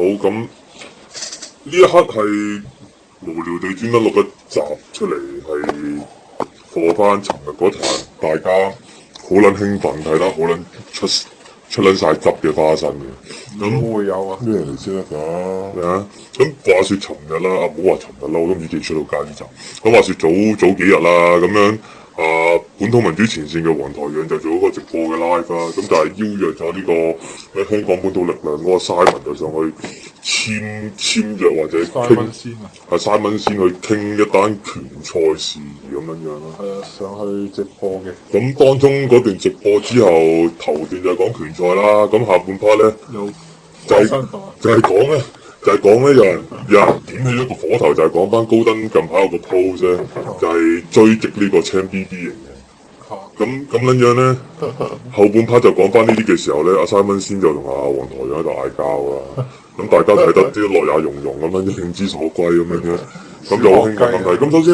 好咁呢一刻係無聊地專登錄一集出嚟，係課翻尋日嗰壇大家好撚興奮，睇得好撚出撚晒汁嘅花生嘅。咁會有啊？咩嚟先得㗎？啊！咁話説尋日啦，唔好話尋日啦，我都唔知幾出到街呢集。咁話説早幾日啦，咁樣本土民主前線嘅黃台仰就做一個直播嘅 live 啦，咁就係邀約咗呢個香港本土力量嗰個 Simon 就上去簽約或者Simon先啊，係 Simon 先去傾一單拳賽事宜咁樣樣咯。係啊，上去直播嘅。咁當中嗰段直播之後，頭段就係講拳賽啦，咁下半 part 咧就係講咧。就係講咧，有人點起咗個火頭，就係講翻高登近排有個 post 咧，就係追擊呢個青 BB 型嘅。咁撚樣咧，後半 part 就講翻呢啲嘅時候咧，阿 Simon 先就同阿黃台仰喺度嗌交啦。咁大家睇得啲樂也融融咁樣，興之所歸咁樣嘅，咁就好興奮睇。咁首先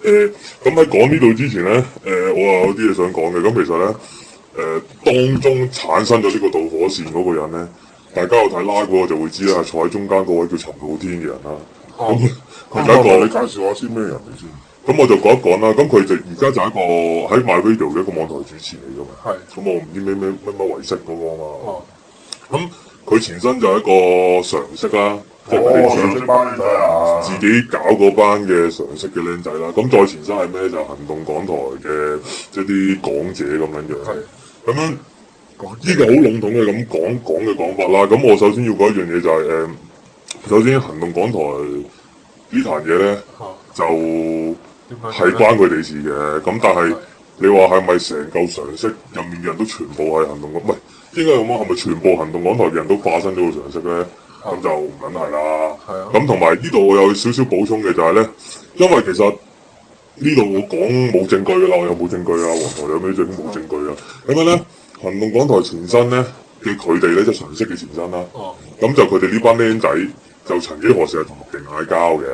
咧，咁喺講呢度之前咧，我有啲嘢想講嘅。咁其實咧，當中產生咗呢個導火線嗰個人咧。大家有睇 live 嗰個就會知啦，坐喺中間嗰位叫陳浩天嘅人啦。咁佢就一個，你介紹下先咩人嚟先？咁我就講一講啦。咁佢就而家就係一個喺 MyRadio 嘅一個網台主持嚟㗎嘛。係。咁我唔知咩維式嗰個啊嘛。咁佢前身就係一個常識啦，即係佢哋常識班自己搞嗰班嘅常識嘅僆仔啦。咁再前身係咩？就行動港台嘅即係啲港姐咁樣樣。係。咁樣。呢個好籠統嘅咁講嘅講法啦，咁我首先要講一樣嘢就係首先行動港台呢壇嘢咧就係關佢哋事嘅，咁但係你話係咪成嚿常識入面嘅人都全部係行動港？唔係應該咁講，係咪全部行動港台嘅人都化身咗個常識咧？咁就唔緊係啦。咁同埋呢度我有少少補充嘅就係咧，因為其實呢度我講冇證據㗎啦，我有冇證據啊？黃台有咩證冇證據啊？咁樣咧。行動港台前身咧嘅佢哋咧即係常識嘅前身啦，咁就佢哋呢班僆仔就曾幾何時係同綠營嗌交嘅，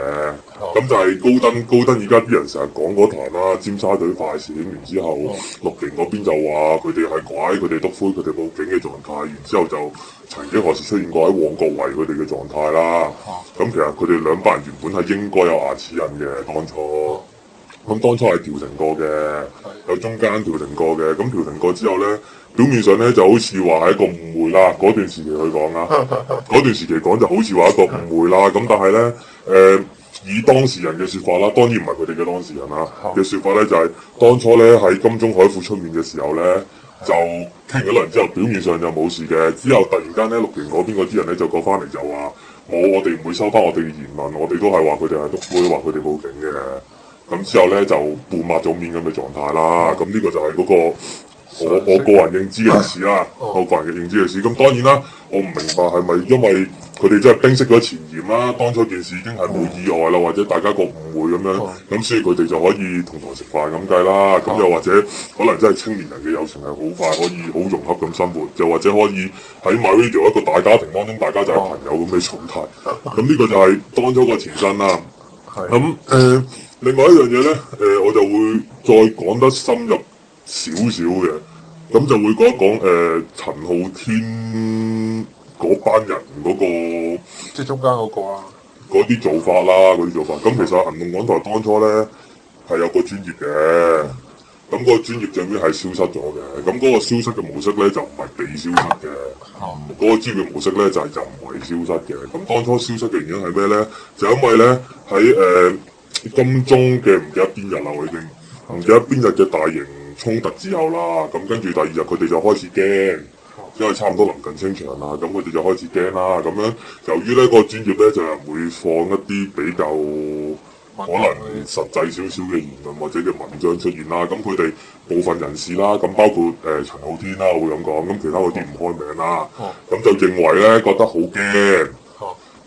咁就係高登而家啲人成日講嗰壇啦，尖沙咀快閃，然之後綠營嗰邊就話佢哋係拐，佢哋督灰，佢哋報警嘅狀態，然之後就曾幾何時出現過喺旺角圍佢哋嘅狀態啦，咁其實佢哋兩班人原本係應該有牙齒印嘅當初。咁當初係調停過嘅，有中間調停過嘅，咁調停過之後咧，表面上咧就好似話係一個誤會啦。嗰段時期佢講啦，嗰段時期講就好似話一個誤會啦。咁但係咧，以當事人嘅説法啦，當然唔係佢哋嘅當事人啦嘅説法咧，就係當初咧喺金鐘海富出面嘅時候咧，就傾咗輪之後，表面上就冇事嘅。之後突然間咧，綠營嗰邊嗰啲人咧就過翻嚟就話，我哋唔會收翻我哋嘅言論，我哋都係話佢哋係督灰，話佢哋報警嘅。咁之後咧就半抹咗面咁嘅狀態啦，咁呢個就係嗰個我個人認知嘅事啦，我個人嘅認知嘅事。咁當然啦，我唔明白係咪因為佢哋真係冰釋咗前嫌啦，當初件事已經係冇意外啦，或者大家個誤會咁樣，咁所以佢哋就可以同台食飯咁計啦。咁又或者可能真係青年人嘅友情係好快可以好融洽咁生活，又或者可以喺 MyRadio 一個大家庭當中，大家就係朋友咁嘅狀態。咁呢個就係當初個前身啦。咁另外一樣嘢咧，我就會再講得深入少少嘅，咁就會講一講陳浩天嗰班人嗰個，即係中間嗰個啊，嗰啲做法啦，嗰啲做法。咁其實行動港台當初咧係有個專業嘅，咁嗰個專業最尾係消失咗嘅。咁嗰個消失嘅模式咧就唔係被消失嘅，嗰個專業模式咧就係人為消失嘅。咁當初消失嘅原因係咩咧？就因為咧喺金鐘嘅唔記得邊日啦，我已經唔記得邊日嘅大型衝突之後啦，咁跟住第二日佢哋就開始驚，因為差唔多臨近清場啦，咁佢哋就開始驚啦。咁樣由於呢個專業咧就係會放一啲比較可能實際少少嘅言論或者嘅文章出現啦，咁佢哋部分人士啦，咁包括陳浩天啦，我會咁講，咁其他嗰啲唔開名啦，咁就認為咧覺得好驚。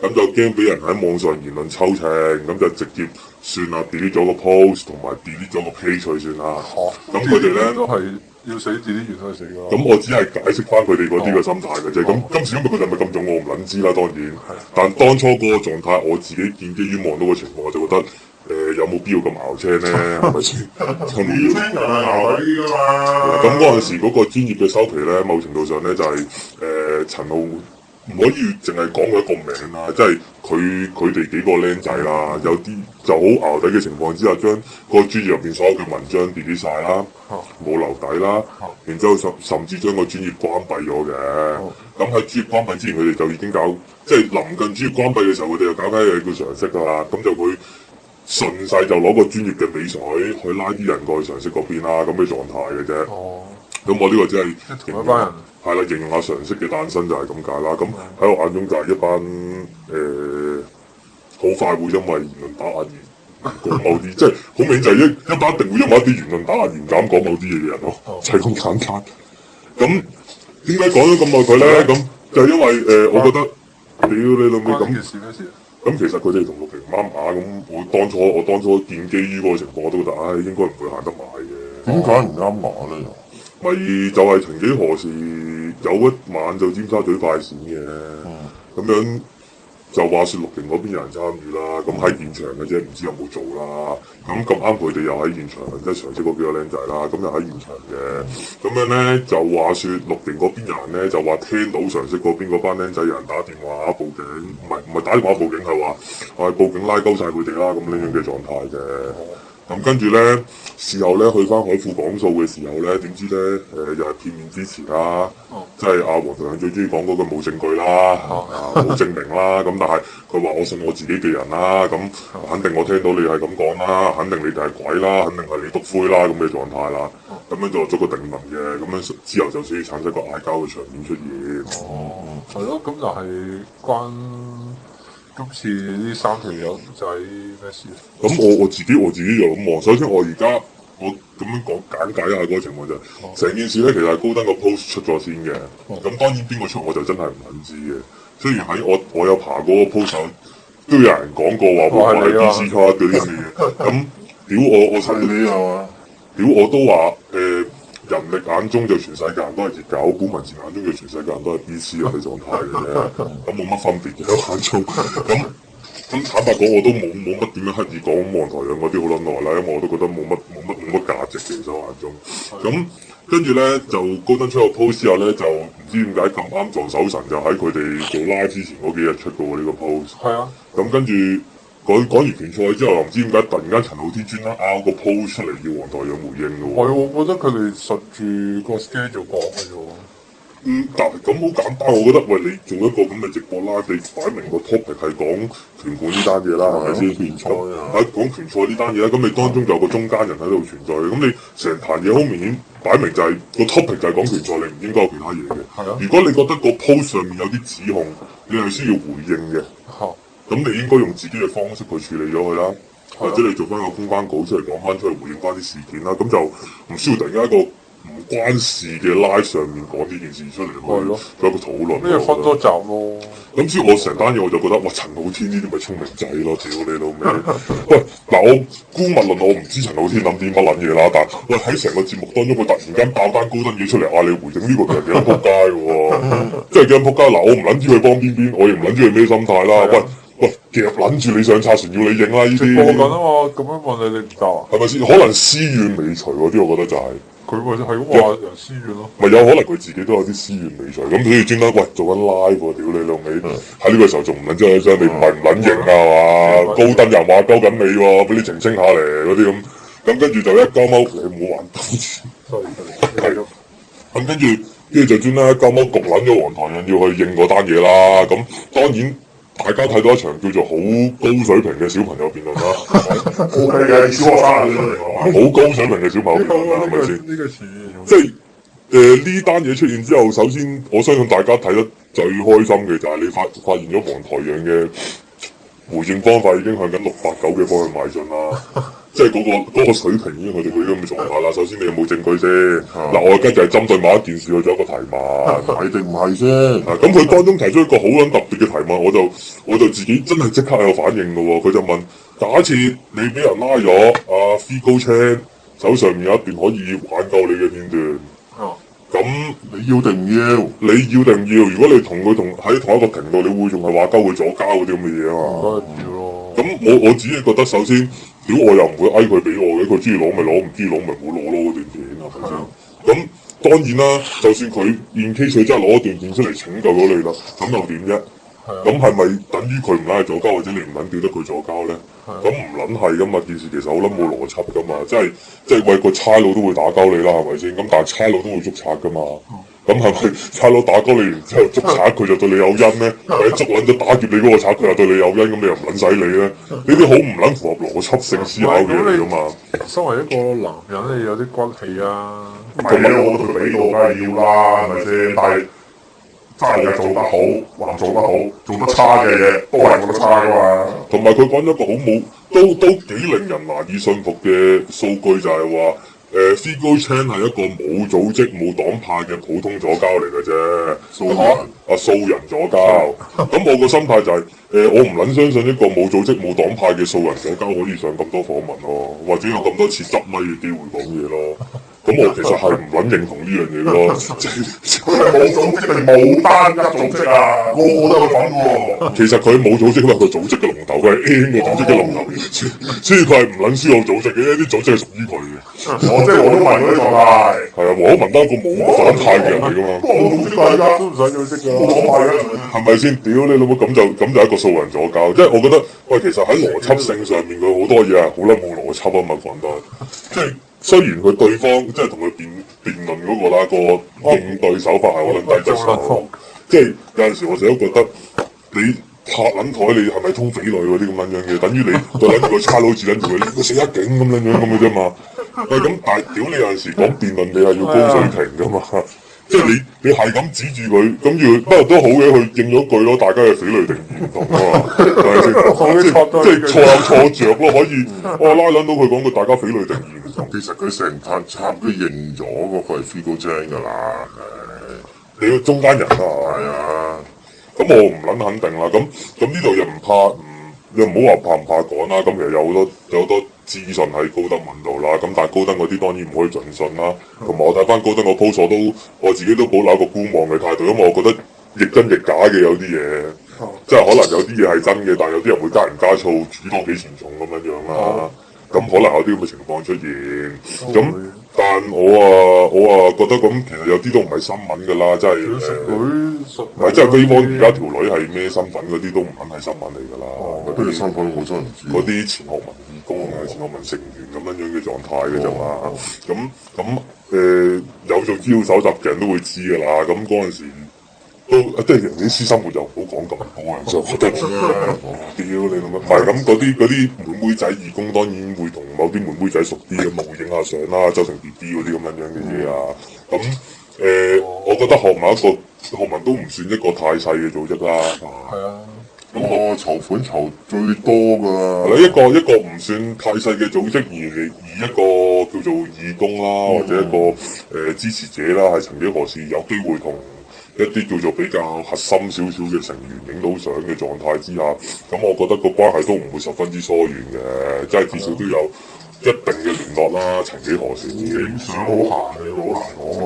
咁就驚俾人喺網上言論抽秤，咁就直接算啦 delete 咗個 post 同埋 delete 咗個 page 算啦。咁佢哋咧都係要死 delete 完都係死㗎。咁我只係解釋翻佢哋嗰啲嘅心態嘅啫。咁今時今日佢哋係咪咁重，我唔撚知啦，當然。但當初嗰個狀態，我自己建基於望到嘅情況，我就覺得有冇必要咁熬車咧？係咪先？年輕人係熬底㗎嘛。咁嗰陣時嗰個專業嘅收皮咧，某程度上咧就係陳浩唔可以淨係講佢一個名啦，即係佢哋幾個僆仔啦，有啲就好淆底嘅情況之下，將個專頁入邊所有嘅文章 delete 晒啦，冇留底啦，然之後甚至將個專頁關閉咗嘅。咁喺專頁關閉之前，佢哋就已經搞，即係臨近專頁關閉嘅時候，佢哋就搞緊嘢叫常識噶啦，咁就會順勢就攞個專頁嘅尾水去拉啲人過去常識嗰邊啦，咁嘅狀態嘅啫。咁我呢個只係同一班人。係啦，形容下常識嘅誕生就係咁解啦。咁喺我眼中就係一班好快會因為言論打壓而講某啲，即係好明顯就係一班一定會因為一啲言論打壓而唔敢講某啲嘢嘅人咯，就係咁簡單。咁點解講咗咁耐佢咧？咁就係因為我覺得屌你老味咁。咁其實佢哋同陸平啱碼咁，我當初建基於嗰個情況，我都覺得應該唔會行得埋嘅。點解唔啱碼咧？咪就係曾幾何時有一晚就尖沙咀快閃嘅，咁樣就話説陸平嗰邊有人參與啦，咁喺現場嘅啫，唔知有冇做啦。咁啱佢哋又喺現場，即係常識嗰幾個僆仔啦，咁又喺現場嘅。咁樣咧就話説陸平嗰邊人咧就話聽到常識嗰邊嗰班僆仔有人打電話報警，唔係打電話報警，係話報警拉鳩晒佢哋啦，咁呢樣嘅狀態嘅。咁跟住咧，事後咧去翻海富講數嘅時候咧，點知咧又係片面之詞啦，即係阿黃台長最中意講嗰句冇證據啦，冇證明啦。咁但係佢話我信我自己嘅人啦，咁肯定我聽到你係咁講啦，肯定你哋係鬼啦，肯定係你篤灰啦咁嘅狀態啦。咁樣就做個定論嘅，咁樣之後就先產生個嗌交嘅場面出現。係咯，咁就係關。今次呢三條友仔咩事？咁我自己就咁望。首先我而家我咁樣講簡介一下嗰個情況就係，成件事咧其實係高登個 post 出咗先嘅。咁當然邊個出我就真係唔肯知嘅。雖然喺我有爬過個 post 都有人講過話會係 DC 卡嗰啲咁嘅嘢。咁屌我實你係嘛？屌我都話人力眼中就全世界人都係熱狗，古文字眼中就全世界人都係 B.C. 嘅狀態嘅啫，咁冇乜分別嘅喺眼中。咁坦白講，我都冇乜點樣刻意講黃台仰嗰啲好撚耐啦，因為我都覺得冇乜價值嘅其實我眼中。咁跟住咧就高登出個 post 之後咧，就唔知點解咁啱撞手神，就喺佢哋做 live 之前嗰幾日出過喎呢個 post。係啊。咁跟住。講完拳賽之後，又唔知點解突然間陳浩天專登拗個 post 出嚟要黃台仰回應嘅喎。係，我覺得佢哋順住個 schedule 講嘅啫喎。但係咁好簡單，我覺得喂，你做一個咁嘅直播啦，你擺明個 topic 係講拳館呢單嘢啦，係咪先？拳賽講拳賽呢單嘢啦，咁你當中就有個中間人喺度存在嘅，咁你成壇嘢好明顯擺明就係個 topic 就係講拳賽，你唔應該有其他嘢嘅。係啊。如果你覺得個 post 上面有啲指控，你係需要回應嘅。咁你應該用自己嘅方式去處理咗佢啦，或者你做翻個公關稿出嚟講翻出嚟回應翻啲事件啦，咁就唔需要突然間一個唔關事嘅 live 上面講呢件事出嚟去做一個討論。咩分多集咯？咁所以我成單嘢我就覺得，哇！陳浩天呢啲咪聰明仔咯，屌你老味！喂，嗱我姑勿論我唔知陳浩天諗啲乜撚嘢啦，但喂喺成個節目當中，佢突然間爆單高登嘢出嚟嗌你回應呢個，其實幾撚撲街嘅喎，即係幾撚撲街！嗱，我唔撚知佢幫邊邊，我亦唔撚知佢咩心態啦，喂，夾撚住你上賊船要你應啦呢啲。直播緊啊嘛，咁樣問你唔答啊？係咪先？可能私怨未除嗰啲，我覺得就係。佢咪就係咁話人私怨咯。咪有可能佢自己都有啲私怨未除，咁所以專登喂做緊 live 喎，屌你老味！喺呢個時候仲唔撚將你唔係唔撚應啊嘛？高登又話鳩緊你喎，俾你澄清下嚟嗰啲咁，咁跟住就一鳩貓你唔好玩多次。係咯。咁跟住就專登一鳩貓焗撚咗黃台仰要去應嗰單嘢啦，咁當然。大家睇到一場叫做好高水平嘅小朋友辯論啦，OK 嘅小學生好高水平嘅小朋友辯論啦，係咪先？呢個詞即係呢單嘢出現之後，首先我相信大家睇得最開心嘅就係你發現咗黃台仰嘅回應方法已經向緊689嘅方向邁進啦，即係嗰個水平已經去到佢咁嘅狀態啦。首先你有冇證據先？嗱，我而家就係針對某一件事去做一個提問，係定唔係先？咁佢當中提出一個好撚特別嘅提問，我就自己真係即刻有反應嘅喎。佢就問：假設你俾人拉咗Free Go Chain手上面有一段可以挽救你嘅片段，咁你要定唔要？你要定唔要？如果你同佢喺同一個頻道，你會仲係話鳩佢左膠嗰啲咁嘅嘢啊嘛？梗係要咯。咁我自己覺得首先，屌我又唔會嗌佢俾我嘅，佢中意攞咪攞，唔中意攞咪唔好攞咯嗰段片係咪先？咁當然啦，就算佢現 case 佢真係攞一段片出嚟拯救咗你啦，咁又點啫？咁係咪等於佢唔撚係左膠，或者你唔撚屌得佢左膠咧？咁唔撚係噶嘛，件事其實好撚冇邏輯噶嘛，即係喂個差佬都會打交你啦，係咪先？咁但係差佬都會捉賊噶嘛。咁係咪差佬打鳩你完之後捉賊佢就對你有恩咧？或者捉撚咗打劫你嗰個賊佢又對你有恩，咁你又唔撚使你咧？呢啲好唔撚符合邏輯性思考嘅嘢嚟噶嘛？身為一個男人，你有啲骨氣啊！唔係啊，我覺得佢俾到梗係要啦，係咪先？但係真係做得好，還做得好，做得差嘅嘢都係做得差噶嘛。同埋佢講咗一個好冇都幾令人難以信服嘅數據，就係話Figo Chan 係一個冇組織冇黨派嘅普通左膠嚟嘅啫，素人左膠。咁我個心態就係我唔撚相信一個冇組織冇黨派嘅素人左膠可以上咁多訪問咯，或者有咁多次執咪嘅機會講嘢咯。咁我其實係唔撚認同呢樣嘢咯，冇組織定冇單一組織啊？個個都有份喎。其實佢冇組織，佢係個組織嘅龍頭，佢係 M 個組織嘅龍頭，所以佢係唔撚需要組織嘅，啲組織係屬於佢嘅。我即係黃毓民嗰啲狀態。係啊，黃毓民都係一個冇黨派嘅人嚟噶嘛。冇組織大家都唔使組織㗎，冇黨派嘅。係咪先？屌你老母，咁就一個素人左膠，即係我覺得喂，其實喺邏輯性上面佢好多嘢係好撚冇邏輯啊嘛，講得即係雖然佢對方即係同佢辯論嗰個啦，個應對手法係好撚低質素，即係有陣時我成日都覺得你拍撚台你係咪通匪類嗰啲咁撚樣嘅，等於你對撚住個差佬指撚住佢，你個死一警咁撚樣咁嘅啫嘛。喂，咁但係屌你有陣時講辯論你係要高水平噶嘛。即係你係咁指住佢，跟住不過都好嘅，佢應咗句咯，大家嘅匪類定義唔同啊嘛，係咪先？即係錯有錯着咯，可以我拉撚到佢講句大家匪類定義唔同。其實佢成壇插都認咗嗰個係 Figo Chan 㗎啦，你個中間人啊，係啊，咁我唔撚肯定啦。咁呢度又唔怕又唔好話怕唔怕講啦。咁其實有好多資訊喺高登問到啦。咁但係高登嗰啲當然唔可以盡信啦。同埋我睇翻高登個 post 我自己都保留一個觀望嘅態度，因為我覺得亦真亦假嘅有啲嘢，即係可能有啲嘢係真嘅，但係有啲人會加鹽加醋煮多幾錢重咁樣樣啦。咁可能有啲咁嘅情況出現。咁但我覺得咁其實有啲都唔係新聞㗎啦，即係唔係即係對方而家條女係咩身份嗰啲都唔肯係新聞嚟㗎啦。嗰啲身份我真係唔知。嗰啲前學民義工啊、前學民成員咁樣樣嘅狀態嘅啫嘛。咁有做資料搜集嘅人都會知㗎啦。咁嗰陣時都即係人哋啲私生活又唔好講咁多啊，就覺得屌你咁樣。唔係咁嗰啲妹妹仔義工當然會同某啲妹妹仔熟啲咁啊，會影下相啦，周成 BB 嗰啲咁樣樣嘅嘢啊。咁我覺得學民都唔算一個太細嘅組織啦。係啊。咁籌款籌最多㗎啦，係一個唔算太細嘅組織，而一個叫做義工啦，或者一個支持者啦，係曾幾何時有機會同一啲叫做比較核心少少嘅成員影到相嘅狀態之下，咁我覺得個關係都唔會十分之疏遠嘅，即係至少都有一定嘅聯絡啦。曾幾何時影相好閒嘅，好難講喎。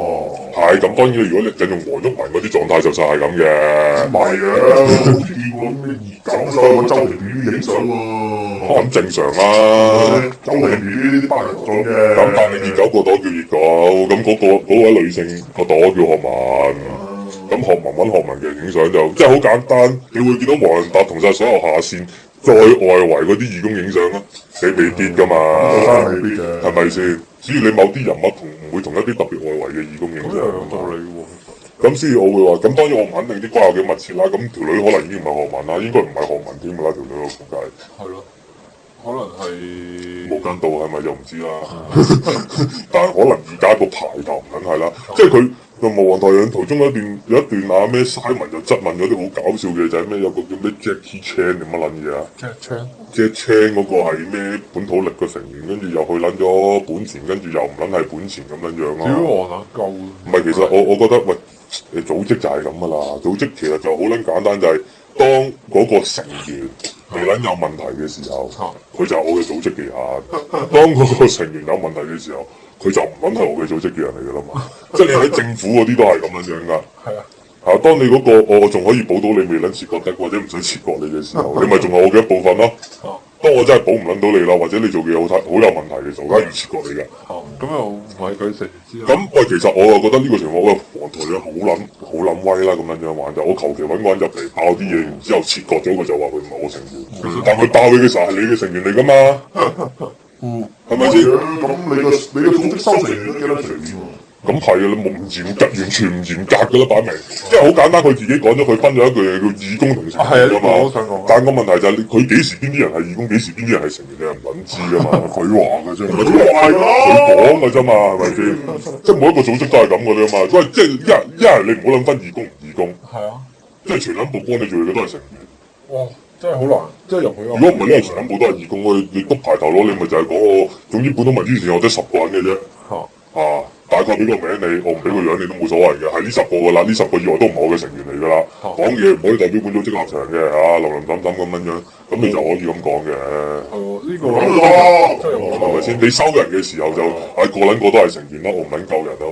係咁，當然如果你引用黃毓民嗰啲狀態就實係咁嘅。唔係啊，好似見過咩熱狗上去周庭宇影相喎。咁正常啦。周庭宇呢班人做嘅。咁但係熱狗個朵叫熱狗，咁嗰位女性個朵叫學民。咁學民揾學民嘅影相就即係好簡單，你會見到黃仁達同晒所有下線再外圍嗰啲義工影相啊，你未必噶嘛，未必嘅，係咪先？只要你某啲人物唔會同一啲特別外圍嘅義工影相，有道理喎。咁所以我會話，咁當然我唔肯定啲關係幾密切啦。咁條女可能已經唔係學民啦，應該唔係學民添㗎啦，條女我估計。係咯，可能係無間道係咪就唔知啦。但係可能而家個牌頭唔梗係啦，即係佢。同無王台兩途中有一段啊咩 Simon 就質問咗啲好搞笑嘅就係咩有個叫咩 Jackie Chan 定乜撚嘢啊 Jackie Chan 嗰個係咩本土力嘅成員，跟住又去撚咗本錢，跟住又唔撚係本錢咁樣樣咯。屌我撚夠！唔係，其實我覺得喂，組織就係咁噶啦。組織其實就好撚簡單，就係當嗰個成員未撚有問題嘅時候，佢就係我嘅組織嘅人；當嗰個成員有問題嘅時候，佢就唔撚係我嘅組織嘅人嚟噶啦嘛。即係你喺政府嗰啲都係咁樣樣噶。係啊。嚇！當你嗰個我仲可以保到你未撚切割得，或者唔想切割你嘅時候，你咪仲係我嘅一部分咯。當我真係保唔撚到你啦，或者你做嘅嘢好有問題嘅時候，梗係要切割你㗎。咁又唔係佢成員之一。咁喂，其實我又覺得呢個情況，喂，黃台長好撚威啦，咁樣玩就我求其揾個人入嚟爆啲嘢，然之後切割咗佢就話佢唔係我成員，但佢爆佢嘅時候係你嘅成員嚟噶嘛，係咪先？咁你嘅組織收成員都幾多隨便喎？咁係啊，你冇唔嚴格，完全唔嚴格噶啦，擺明，即係好簡單。佢自己講咗，佢分咗一句嘢叫義工同成員噶嘛。我想講。但個問題就係佢幾時邊啲人係義工，幾時邊啲人係成員，你係唔撚知噶嘛。佢話嘅啫，唔係佢話佢講嘅啫嘛，係咪先？即係每一個組織都係咁嘅啫嘛。喂，即係一係你唔好諗分義工唔義工，係啊，即係全撚部幫你做嘅都係成員。哇！真係好難，即係入去。如果唔係咧，全撚部都係義工，你督牌頭攞，你咪就係嗰個。總之普通民主前我得10個人嘅啫。大概俾個名你，我唔俾個樣你都冇所謂嘅，係呢10個噶啦，呢10個以外都唔係我嘅成員嚟噶啦。講嘢唔可以代表本組織立場嘅，林林總總咁樣，咁你就可以咁講嘅。呢個係咪先？你收人嘅時候就個撚個都係成員啦，我唔撚救人啊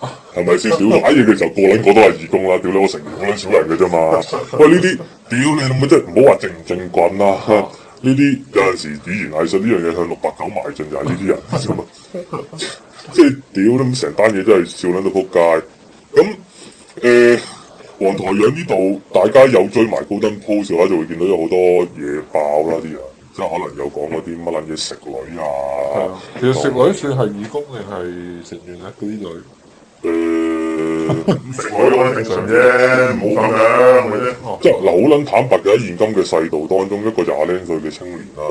嘛，係咪先？屌打嘢嘅時候個撚個都係義工啦，屌你我成員好撚少人嘅啫嘛。喂，呢啲屌你老母真係唔好話正唔正棍啦。呢啲有陣時語言藝術呢樣嘢向689邁進就係呢啲人啫嘛。即係屌咁成單嘢都係笑撚到仆街。咁黃台仰呢度，大家有追埋高登 post 嘅話，就會見到有好多嘢爆啦啲人，即係可能有講嗰啲乜撚嘢食女啊。係啊，其實食女算係義工定係成員咧？嗰啲女。食女都正常啫，冇咁樣，係咪先？即係嗱，好撚坦白嘅喺現今嘅世道當中，一個廿零歲嘅青年啦，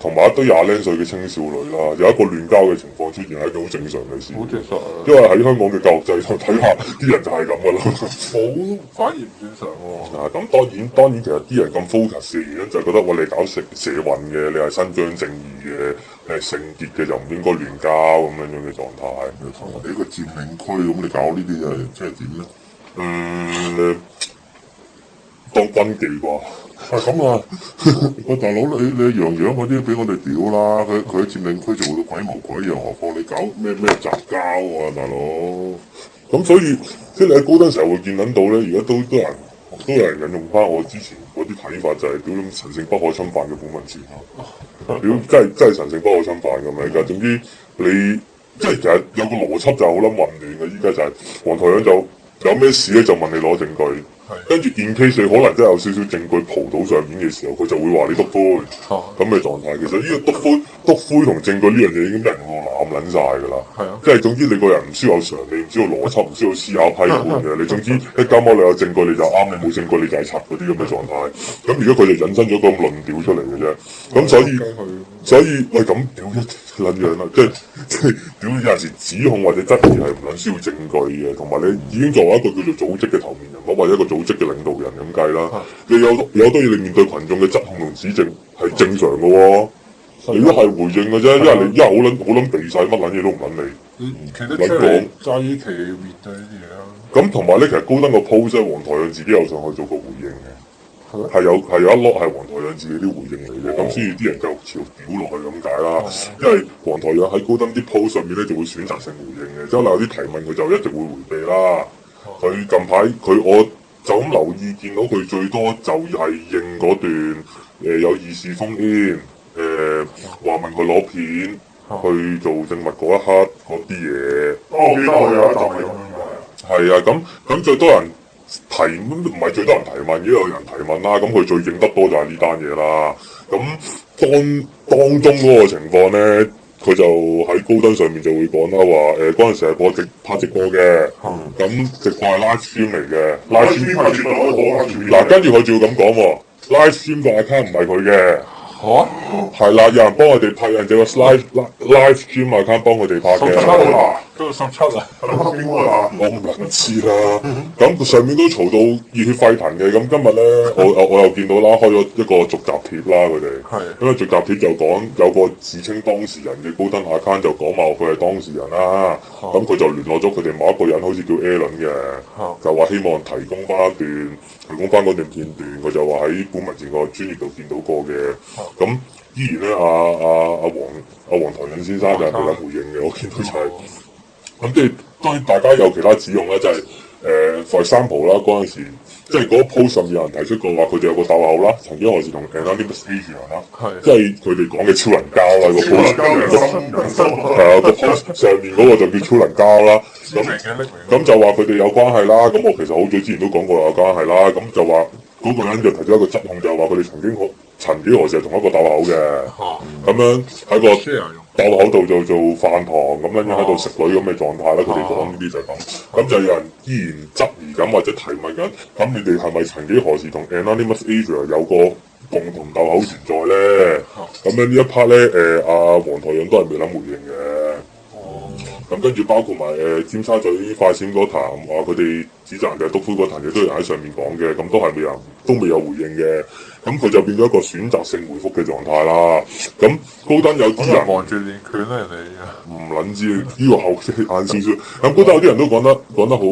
同埋一堆廿零歲嘅青少女啦，有一個亂交嘅情況出現係一件好正常嘅事。好正常啊！因為喺香港嘅教育制度睇下，啲人就係咁噶啦。冇，反而唔正常喎。咁當然，其實啲人咁 focus 嘅原因就係覺得，你搞社運嘅，你係伸張正義嘅，你係聖潔嘅，就唔應該亂交咁樣嘅狀態。你一個佔領區咁，你搞呢啲即係點咧？當軍紀啩？咁啊！喂，大佬，你洋洋嗰啲俾我哋屌啦！佢喺佔領區做到鬼毛鬼樣，何況你搞咩雜交啊，大佬！咁所以即係你喺高登成日會見撚到咧，而家都有人引用翻我之前嗰啲睇法，就係屌咁神聖不可侵犯嘅本文字嚇，屌真係神聖不可侵犯咁樣㗎。總之你即係其實有個邏輯就好撚混亂嘅，依家就係黃台仰就有咩事咧就問你攞證據。跟住 in case 你可能真係有少少證據蒲到上面嘅時候，佢就會話你篤灰咁嘅狀態。其實呢個篤灰同證據呢樣嘢已經俾人攬撚晒㗎啦。係啊，即係總之你個人唔需要有常理，唔需要邏輯，唔需要思考批判嘅。你總之一交摸你有證據你就啱，你冇證據你就係賊嗰啲咁嘅狀態。咁而家佢就引申咗個咁論調出嚟嘅啫。咁所以喂咁屌一撚樣啦，即係屌有陣時指控或者質疑係唔撚需要證據嘅，同埋你已經作為一個叫做組織嘅頭面人物或者一個組織嘅領導人咁計啦，你有多嘢你面對群眾嘅質控同指證係正常嘅喎。你一係回應嘅啫，一係好撚避晒，乜撚嘢都唔撚理。企得出嚟在於其面對呢啲嘢啦。咁同埋咧，其實高登個 post 黃台仰自己有上去做過回應嘅。係有一粒係黃台仰自己啲回應嚟嘅，咁所以啲人就朝屌落去咁解啦。因為黃台仰喺高登啲 post 上面咧就會選擇性回應嘅，即係有啲提問佢就一直會迴避啦。佢近排我就咁留意見到佢最多就係應嗰段有議事風煙話問佢攞片去做證物嗰一刻嗰啲嘢。我記得我有一集係咁樣嘅。係啊，咁最多人提唔係最多人提問，已經有人提問啦。咁佢最認得多就係呢單嘢啦。咁當中嗰個情況咧，佢就喺高登上面就會講啦，話嗰陣時係拍直播嘅，咁直播係 live stream 嚟嘅，live stream 係絕對可以嗱，跟住佢仲要咁講喎，live stream 個 account 唔係佢嘅。係啦，有人幫我哋拍，有人整個 live stream account幫佢哋拍嘅。嗰個17啊，我唔撚知啦。咁上面都嘈到熱血沸騰嘅。咁今日咧，我又見到啦，開咗一個續集貼啦，佢哋。係。因為續集貼就講有個自稱當事人嘅高登 account 就講話佢係當事人啦。咁佢就聯絡咗佢哋某一個人，好似叫 Alan 嘅，就話希望提供翻嗰段片段。佢就話喺本文字個專頁度見到過嘅。咁依然咧，黃台仰先生就係冇得回應嘅。我見到就係。咁即係當然大家有其他指控咧，就係for example啦，嗰陣時即係嗰 post 上面有人提出過話，佢哋有個鬥口啦，曾經何時同 Anonymous Asia 啦，係即係佢哋講嘅超能膠啦個 post，係啊個 post 上面嗰個就叫超能膠啦。知名嘅匿名。咁就話佢哋有關係啦。咁我其實好早之前都講過有關係啦。咁就話嗰個人就提出一個質控，就係話佢哋曾幾何時係同一個鬥口嘅。咁樣喺個 share 用。鬥口度就做飯堂咁樣喺度食女咁嘅狀態啦。佢哋講呢啲就係咁。咁就有人依然質疑緊或者提問緊，咁你哋係咪曾幾何時同 Anonymous Asia 有個共同鬥口存在咧？咁樣呢一 part 咧，阿黃台仰都係未諗回應嘅。咁跟住包括埋尖沙咀快閃嗰壇話佢哋指責人哋係篤灰嗰壇嘢都有人喺上面講嘅，咁都未有回應嘅。咁佢就變咗一個選擇性回覆嘅狀態啦。咁高登有啲人望住練拳咧，人哋唔撚知呢個後先眼少少。咁高登有啲人都講得好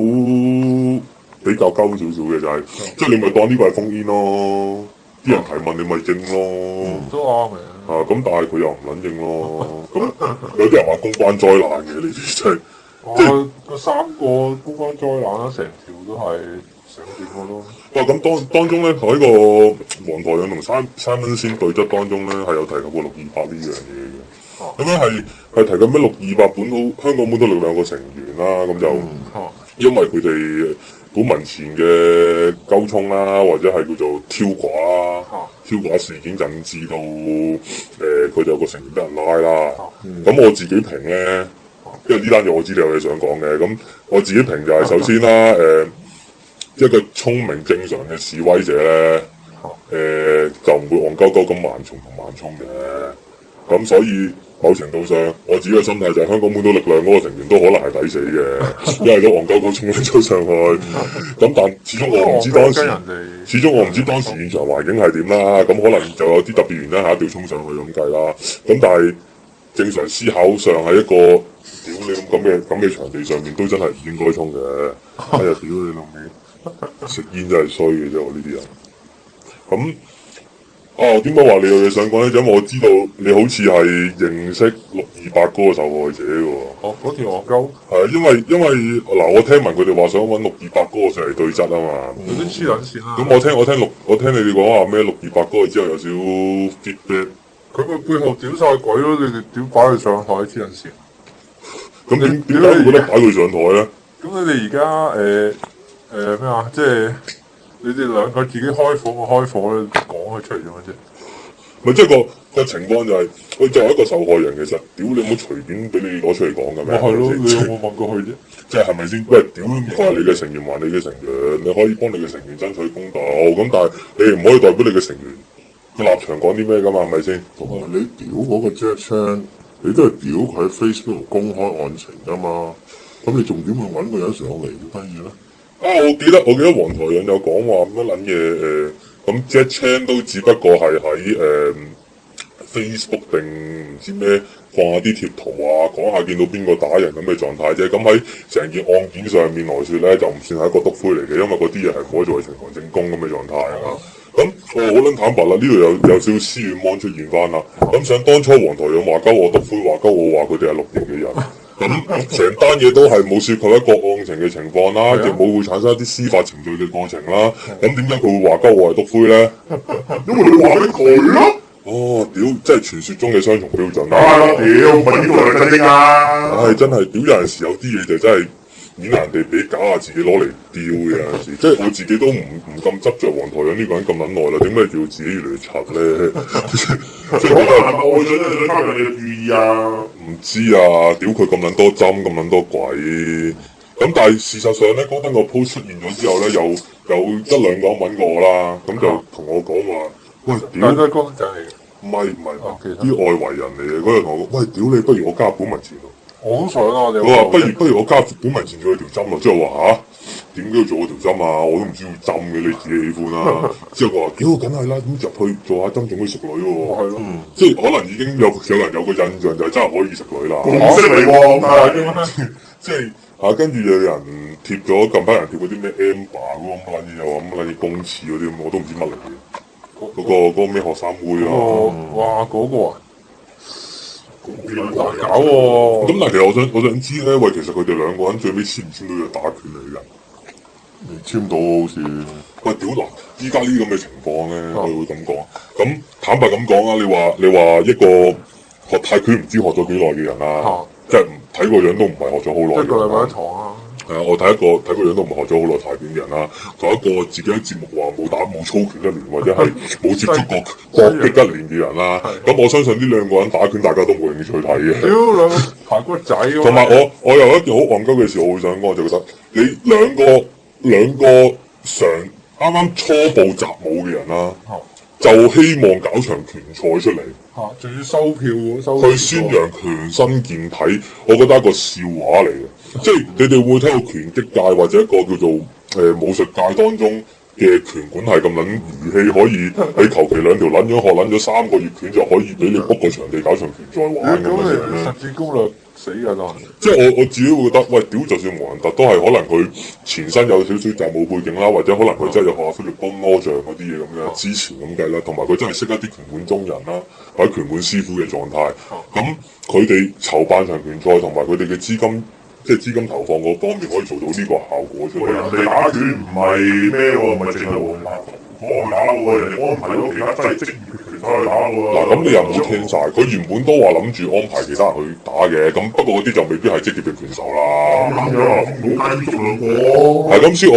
比較鳩少少嘅，就係即係你咪當呢個係烽煙咯。啲人提問你咪應咯。都啱嘅。咁但係佢又唔撚應咯。咁有啲人話公關災難嘅呢啲真係。嗰三個公關災難啦，成條都係成點嘅咯。哇！咁當中咧喺個黃台仰同Simon先對質當中咧係有提及過628呢樣嘢嘅。咁樣係提及咩628香港本土力量個成員啦。咁就因為佢哋股民前嘅溝通啦，或者係叫做挑寡事件引致到佢哋有個成員俾人拉啦。咁我自己評咧，因為呢單嘢我知你有嘢想講嘅，咁我自己評就係首先啦，一個聰明正常嘅示威者咧，就唔會戇鳩鳩咁盲從同盲衝嘅。咁所以某程度上，我自己嘅心態就係香港本土力量嗰個成員都可能係抵死嘅，因為都戇鳩鳩衝咗上去。咁但始終我唔知當時現場環境係點啦。咁可能就有啲特別原因下一定要衝上去咁計啦。咁但係正常思考上係一個屌你咁嘅場地上面都真係唔應該衝嘅。哎呀屌你老味，食煙真係衰嘅啫！我呢啲人咁。點解話你有嘢想講咧？因為我知道你好似係認識628嗰個受害者喎。嗰條戇鳩。係因為嗱，我聽聞佢哋話想揾628嗰個上嚟對質啊嘛。有啲黐撚線啦。咁我聽你哋講話咩628嗰個之後有少 feedback。佢個背後屌晒鬼咯！你哋屌擺佢上台黐撚線。咁點解會覺得擺佢上台咧？咁你哋而家咩啊？即係。你哋兩個自己開火，我開火咧，講佢出嚟做乜啫？咪即係個情況就係，佢作為一個受害人，其實屌你冇隨便俾你攞出嚟講嘅咩？係咯，你有冇問過佢啫？即係咪先？喂，屌你係你嘅成員還你嘅成員，你可以幫你嘅成員爭取公道。咁但係你唔可以代表你嘅成員嘅立場講啲咩㗎嘛？係咪先？同埋你屌嗰個 Jack Chan，你都係屌佢喺 Facebook 度公開案情㗎嘛？咁你仲點會揾個人上嚟做乜嘢咧？我記得黃台仰有講話乜撚嘢咁 Jack Chan 都只不過係喺Facebook 定唔知咩放下啲貼圖啊，講下見到邊個打人咁嘅狀態啫。咁喺成件案件上面來說咧，就唔算係一個篤灰嚟嘅，因為嗰啲嘢係可以作為呈堂證供咁嘅狀態啊。咁我好撚坦白啦，呢度有少少私怨芒出現翻啦。咁想當初黃台仰話鳩我篤灰，話鳩我話佢哋係綠營嘅人。咁成單嘢都係冇涉及一個案情嘅情況啦，亦冇會產生一啲司法程序嘅過程啦。咁點解佢會話鳩我係篤灰咧？因為你話俾佢咯。哦，屌，即係傳說中嘅雙重標準啦。屌，咪呢個係真正啊！真係屌，有陣時有啲嘢就真係演人哋比假下自己攞嚟屌嘅有陣時。即係我自己都唔咁執着黃台仰呢個人咁撚耐啦，點解叫自己越嚟越柒咧？即係我想翻佢哋注意啊！唔知啊，屌佢咁撚多針，咁撚多鬼。咁但係事實上咧，嗰單個 post 出現咗之後咧，有1-2個人揾過我啦，咁就同我講話，喂，屌！大家覺得就係唔係啲外圍人嚟嘅，嗰日同我講，喂，屌你，不如我加本文前度。我好想啊！我話不如我加本文前咗條針咯，之後話嚇點解要做嗰條針啊？我都唔知要針嘅，你自己喜歡啦。之後佢話屌，梗係啦，咁入去做下針仲可以食女喎。係咯，即係可能已經有人有個印象就係真係可以食女啦。我識你喎，即係跟住有人貼咗近排人貼嗰啲咩 Amber 嗰個乜撚嘢，又話乜撚嘢公廁嗰啲咁，我都唔知乜嚟嘅。嗰個咩學生妹啊？哇，嗰個啊！難搞喎！咁但係其實我想知咧，喂，其實佢哋兩個人最尾簽唔簽到約打拳嚟㗎？未簽到好似。喂，屌嗱！依家呢啲咁嘅情況咧，我會咁講。咁坦白咁講啊，你話一個學泰拳唔知學咗幾耐嘅人啊，即係睇個樣都唔係學咗好耐。一個禮拜一堂啊。係啊，我睇個樣都唔係學咗好耐泰拳嘅人啦，同一個自己喺節目話冇操拳一年，或者係冇接觸過搏擊一年嘅人啦。咁我相信呢兩個人打拳，大家都冇興趣睇嘅。屌兩個排骨仔喎！同埋我有一件好戇鳩嘅事，我會想講，我就覺得你兩個啱啱初步習武嘅人啦，就希望搞場拳賽出嚟，仲要收票去宣揚強身健體，我覺得係一個笑話嚟嘅。即係你哋會睇到拳擊界或者一個叫做武術界當中嘅拳館係咁撚兒戲，可以你求其兩條撚樣學撚咗3個月拳就可以俾你 book 個場地搞場拳賽玩咁樣樣。實戰攻略死㗎都係。即係我自己會覺得，喂，屌！就算黃仁達都係可能佢前身有少少習武背景啦，或者可能佢真係有學下菲律賓魔像嗰啲嘢咁樣之前咁計啦，同埋佢真係識一啲拳館中人啦，或者拳館師傅嘅狀態。咁佢哋籌辦場拳賽同埋佢哋嘅資金。即係資金投放嗰方面可以做到呢個效果出嚟。人哋打拳唔係咩喎，唔係淨係黃馬我打喎，人哋安排咗其他真係職業拳手去打喎。嗱，咁你又冇聽晒，佢原本都話諗住安排其他人去打嘅，咁不過嗰啲就未必係職業嘅拳手啦。咁樣冇介足兩個。係咁先，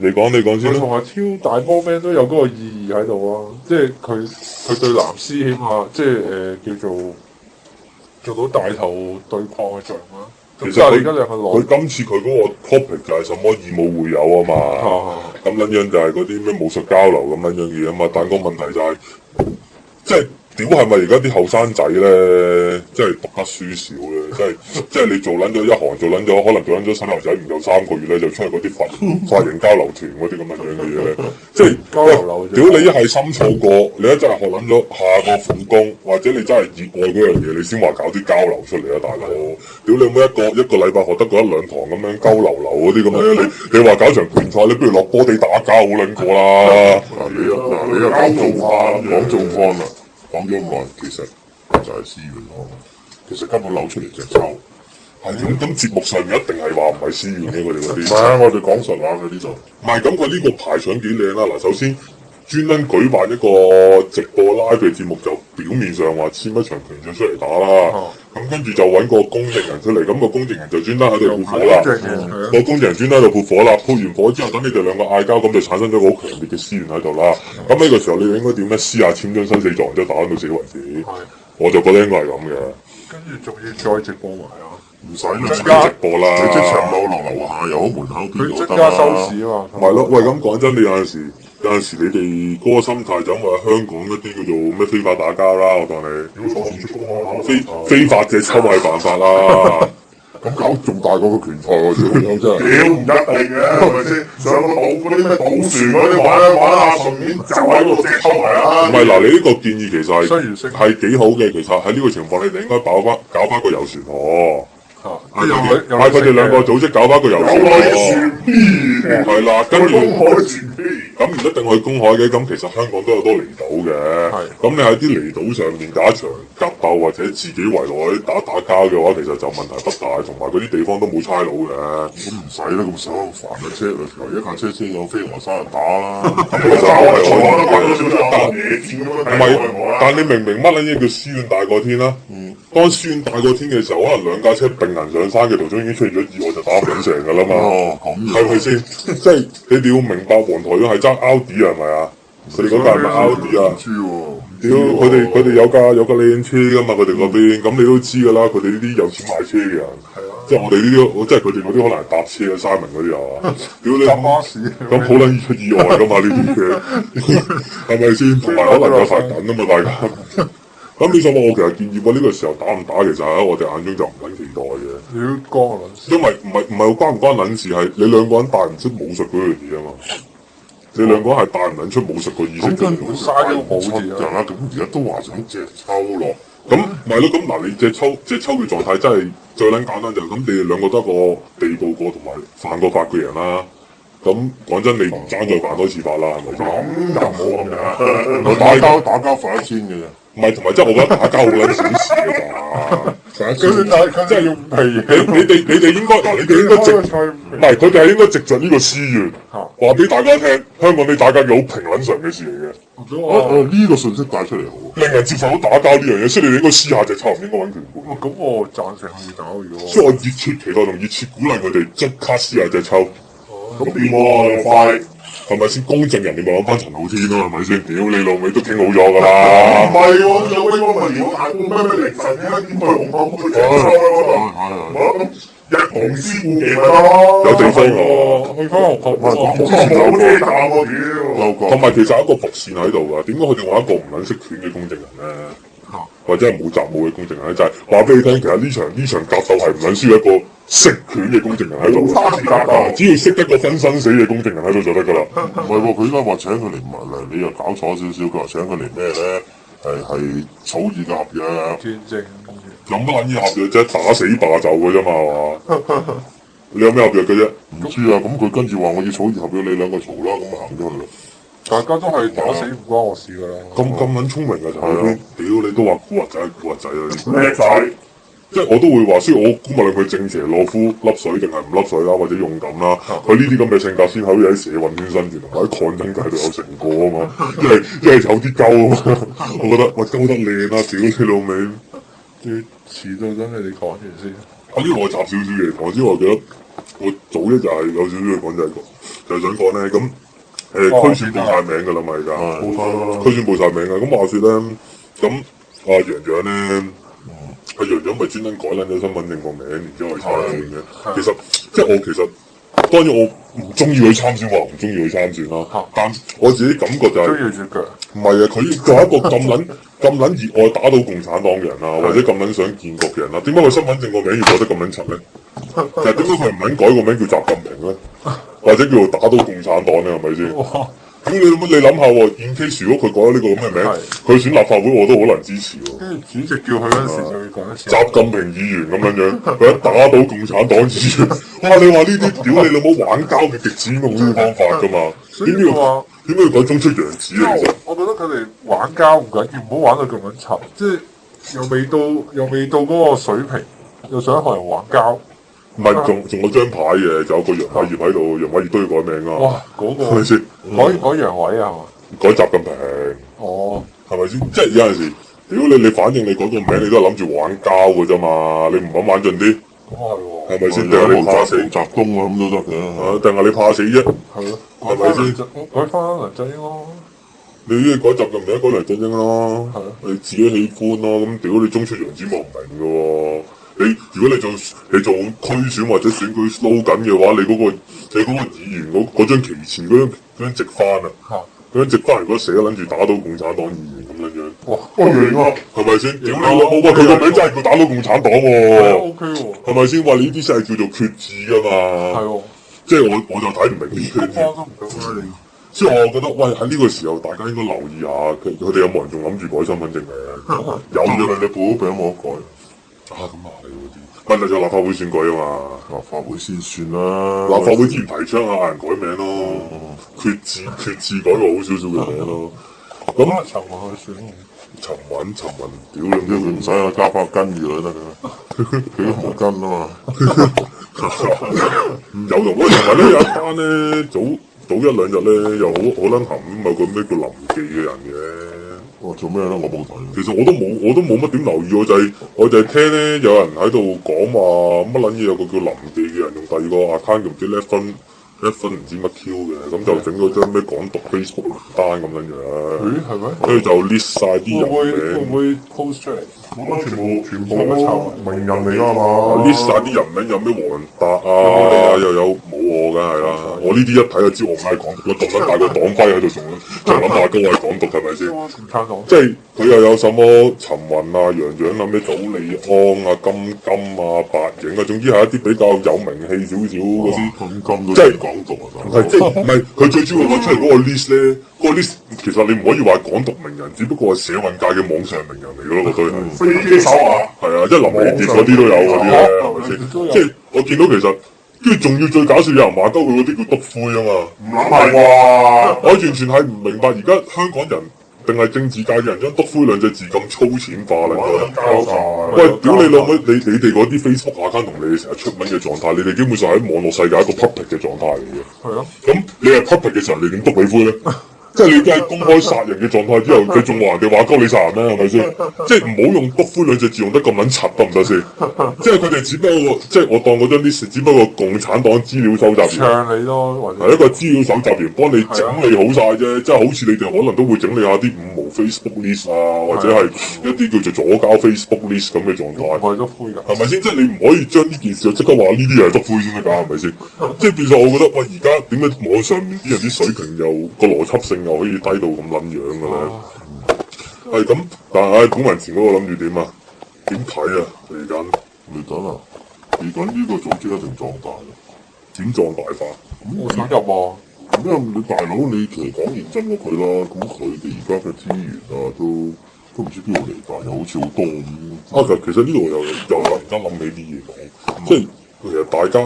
你講先啦。同埋超大波 man 都有嗰個意義喺度啊！即係佢對藍絲起碼即係叫做到大頭對抗嘅仗啦。其實佢今次佢嗰個 topic 就係什麼義務會友啊嘛，咁撚樣就係嗰啲咩武術交流咁撚樣嘢啊嘛，但個問題就係、即係屌係咪而家啲後生仔咧，即係讀得書少咧，即係你做撚咗一行，做撚咗可能做撚咗細路仔唔夠3個月咧，就出去嗰啲髮型交流團嗰啲咁樣嘅嘢咧，即係交流屌你一係深造過，你一真係學撚咗下個苦功，或者你真係熱愛嗰樣嘢，你先話搞啲交流出嚟啊，大佬！屌你每一個禮拜學得嗰1-2堂咁樣交流嗰啲咁樣，你話搞場拳賽，你不如落波地打交好撚過啦！你又講做翻啦。講咗咁耐，其實就係私怨咯。其實根本扭出嚟隻抽，係咁節目上面一定係話唔係私怨嘅，佢哋嗰啲。唔係啊，我哋講實話嘅呢度。唔係咁，佢呢個排場幾靚啦。嗱，首先專登舉辦一個直播 live 嘅節目，就表面上話簽一場拳賽出嚟打啦。咁跟住就揾個公證人出嚟，咁個公證人就專登喺度潑火啦。個公證人專登喺度潑火啦，潑完火之後，等你哋兩個嗌交，咁就產生咗個好強烈嘅私怨喺度啦。咁呢個時候你應該點咧？私下簽張生死狀，即係打到死為止。我就覺得應該係咁嘅。跟住仲要再直播埋啊！唔使啦，直播啦。你即場樓下又好，門口邊度得增加收視啊嘛。係咯，喂，咁講真，你有陣時你哋嗰個心態就因為香港一啲叫做咩非法打交啦，我當你非法嘅抽係辦法啦。咁搞仲大過個拳賽喎，小朋友真係。屌唔一定嘅，係咪先？上個島嗰啲咩賭船嗰啲玩下，順便就喺度即抽埋啦。唔係嗱，你呢個建議其實係幾好嘅，其實喺呢個情況你哋應該搞翻個遊船河。嗌佢哋兩個組織搞翻個遊船河。係啦，跟住咁唔一定去公海嘅，咁其實香港都有多離島嘅。咁你喺啲離島上面打一場格鬥或者自己圍內打交嘅話，其實就問題不大，同埋嗰啲地方都冇差佬嘅。咁唔使啦，咁手咁煩嘅車，一架車有飛鵝山人打啦。唔係，但你明唔明乜撚嘢叫私怨大過天啦？當私怨大過天嘅時候，可能兩架車並行上山嘅途中已經出現咗意外，就打唔緊成㗎啦嘛。係咪先？即係你哋要明白，黃台係揸奧迪係咪啊？佢哋嗰架係咪奧迪啊？屌，佢哋有架靚車㗎嘛？佢哋嗰邊咁你都知㗎啦。佢哋呢啲有錢買車嘅人，即係我哋呢啲，即係佢哋嗰啲可能係搭車嘅Simon嗰啲係嘛？屌你搭巴士，咁好撚易出意外㗎嘛？呢啲嘢係咪先？同埋可能有排等啊嘛，大家。咁你想話我其實建議我呢個時候打唔打，其實喺我哋眼中就唔撚期待嘅。屌關撚事，因為唔係關唔關撚事，係你兩個人帶唔出武術嗰樣嘢啊嘛。你兩個人係帶唔撚出武術個意識。咁跟住嘥咗武字啊！咁而家都話想隻抽落，咁咪咯。咁嗱，你隻抽嘅狀態真係最撚簡單就係咁。你哋兩個都係個被告過同埋犯過法嘅人啦。咁講真，你唔爭再犯多次法啦，係咪先？咁又冇咁樣，打交罰1000嘅啫。唔係，同埋即係我覺得打交好撚小事㗎咋。佢真係要唔皮嘢。你哋應該嗱，你哋應該直唔係佢哋係應該藉着呢個思源話俾大家聽，香港你打交嘅好平穩常嘅事嚟嘅。呢個信息帶出嚟好。令人接受到打交呢樣嘢，所以你哋應該私下隻抽，唔應該揾拳館。咁我贊成去打嘅。所以我熱切期待同熱切鼓勵佢哋即刻私下隻抽。咁掂喎，又快。係咪先？公正人哋咪揾翻陳浩天咯，係咪先？屌你老味都傾好咗㗎啦。唔係喎，有位個咪如果大半咩凌晨嘅點去紅磡去抽咁一紅師傅嘅咯，有地方喎。去翻紅磡冇車站喎屌！同埋其實有一個伏線喺度㗎，點解佢哋話一個唔撚識拳嘅公證人咧？或者係冇習武嘅公證人咧，就係話俾你聽，其實呢場格鬥係唔撚需要一個識拳嘅公證人喺度，只要識得個分生死嘅公證人喺度就得㗎啦。唔係喎，佢而家話請佢嚟唔係嚟，你又搞錯少少。佢話請佢嚟咩咧？係草擬嘅合約。見證。有乜撚嘢合約啫？打死霸就嘅啫嘛，係嘛？你有咩合約嘅啫？唔知啊，咁佢跟住話我要草擬合約，你兩個嘈啦，咁行咗去啦。大家都係打死唔關我事㗎啦。咁撚聰明嘅就係屌你都話古惑仔係古惑仔啊！叻仔，即係我都會話，雖然我估無論佢正邪懦夫笠水定係唔笠水啦，或者勇敢啦，佢呢啲咁嘅性格先可以喺社運圈生存，或者抗爭界度有成果啊嘛。因為有啲鳩啊嘛，我覺得喂鳩得靚啦，屌你老味！最遲到等你哋講完先。呢個我插少少嘢講，之我記得我早一日係有少少嘢講就係就係想講咧咁。區選報晒名㗎啦嘛，而家區選報晒名㗎。咁話説咧，咁阿楊洋咧，阿楊洋咪專登改撚咗身份證個名，然之後去參選嘅。其實即係我其實當然我唔中意佢參選，話唔中意佢參選啦。但我自己感覺就係都要隻腳。唔係啊！佢作為一個咁撚熱愛打倒共產黨嘅人啊，或者咁撚想建國嘅人啊，點解佢身份證個名要改得咁撚柒咧？就係點解佢唔撚改個名叫習近平咧？或者叫做打倒共產黨咧？係咪先？咁你諗下喎，in case如果佢改咗呢個咁嘅名，佢選立法會我都好難支持喎。跟住主席叫佢嗰陣時就要講一次。習近平議員咁樣，佢一打倒共產黨議員，哇！你話呢啲屌你老母玩交嘅極致用呢方法㗎嘛？點解要改中出洋子啊？其實我覺得佢哋玩交唔緊要，唔好玩到咁撚柒，即係又未到嗰個水平，又想學人玩交。唔係，仲有張牌嘅，就有個楊偉業喺度，楊偉業都要改名啊！哇，嗰個係咪先？改楊偉啊？係嘛？改習近平。哦，係咪先？即係有陣時，屌你反正你改個名，你都係諗住玩交嘅啫嘛，你唔肯玩盡啲。咁係喎。係咪先？定係你怕死？集中啊，咁都得嘅。定係你怕死啫？係咯。係咪先？改翻梁振英咯。你改習近平，改梁振英咯。係咯。你自己喜歡咯。咁屌你中出洋子我唔明嘅喎。如果你做區選或者選舉 slow 緊嘅話，你嗰個議員嗰張旗前嗰張直幡啊，嗰張直幡如果寫撚住打倒共產黨議員咁樣樣，哇，我贏啊！係咪先？屌你老母！佢個名真係叫打倒共產黨喎，O K 喎，係咪先？話呢啲先係叫做決志㗎嘛，係喎，即係我就睇唔明呢樣嘢。都唔到啦你。所以我覺得，喂喺呢個時候，大家應該留意下，佢哋有冇人仲諗住改身份證嘅？有嘅，你報咗名冇得改。咁啊係嗰啲，問題就立法會選舉啊嘛，立法會先算啦。立法會之前提倡啊，嗌人改名咯，決志改個好少少嘅名咯。咁陳雲去選，陳雲，屌你佢唔使啊，加翻根住佢得㗎，佢都冇根啊嘛。有同嗰陳雲咧有一單咧，早一兩日咧又好撚鹹咁，有個咩叫林記嘅人嘅。我做咩咧？我冇睇。其實我都冇乜點留意，我就係聽咧有人喺度講話乜撚嘢，有個叫林記嘅人用第二個 account 唔知叻分唔知乜 Q 嘅，咁就整咗張咩港獨 Facebook 名單咁樣樣。係咩？跟住就 list 晒啲人會唔名，會 post 出嚟？全部名人嚟㗎嘛。 list 晒啲人名，有咩黃達啊，又有冇我梗係啦。我呢啲一睇就知我唔係港獨，我特登帶個黨徽喺度仲諗下高係港獨係咪先？即係佢又有什麼陳雲啊、楊洋啊、咩祖利安啊、金啊、白影啊，總之係一啲比較有名氣少少嗰啲。金即係港獨啊！係即係唔係佢最主要攞出嚟嗰個 list 咧？嗰個 list 其實你唔可以話港獨名人，只不過係社運界嘅網上名人嚟嘅咯，嗰堆係。飛機手啊！係啊，即係林偉傑嗰啲都有嗰啲咧，係咪先？即係我見到其實，跟住仲要最搞笑，有人話鳩佢嗰啲叫篤灰啊嘛。唔諗係啩？我完全係唔明白而家香港人定係政治界嘅人將篤灰兩隻字咁粗淺化啦？交晒。喂，屌你老味！你哋嗰啲 Facebook account 同你哋成日出名嘅狀態，你哋基本上喺網絡世界一個 public 嘅狀態嚟嘅。係啊，咁你係 public 嘅時候，你點篤你灰咧？即係你而家係公開殺人嘅狀態之後，佢仲話人哋話鳩你殺人咩？係咪先？即係唔好用篤灰兩隻字用得咁撚柒得唔得先？即係佢哋只不過，即係我當嗰張 list 只不過共產黨資料收集員，唱你咯，或者係一個資料搜集員幫你整理好晒啫。即係好似你哋可能都會整理下啲五毛 Facebook list 啊，或者係一啲叫做左膠 Facebook list 咁嘅狀態。唔係都灰㗎。係咪先？即係你唔可以將呢件事就即刻話呢啲係篤灰先得㗎，係咪先？即係變相我覺得，喂，而家點解網上面啲人啲水平又個邏輯性又可以低到咁撚樣嘅咧？係咁，但係古文前嗰個諗住點啊？點睇啊？嚟緊嚟緊呢個組織一定壯大嘅。點壯大法？我想入喎。因為你大佬你其實講認真咗佢啦，咁佢哋而家嘅資源啊都唔知邊度嚟㗎，又好似好多咁。其實呢度又突然間諗起啲嘢講，即係其實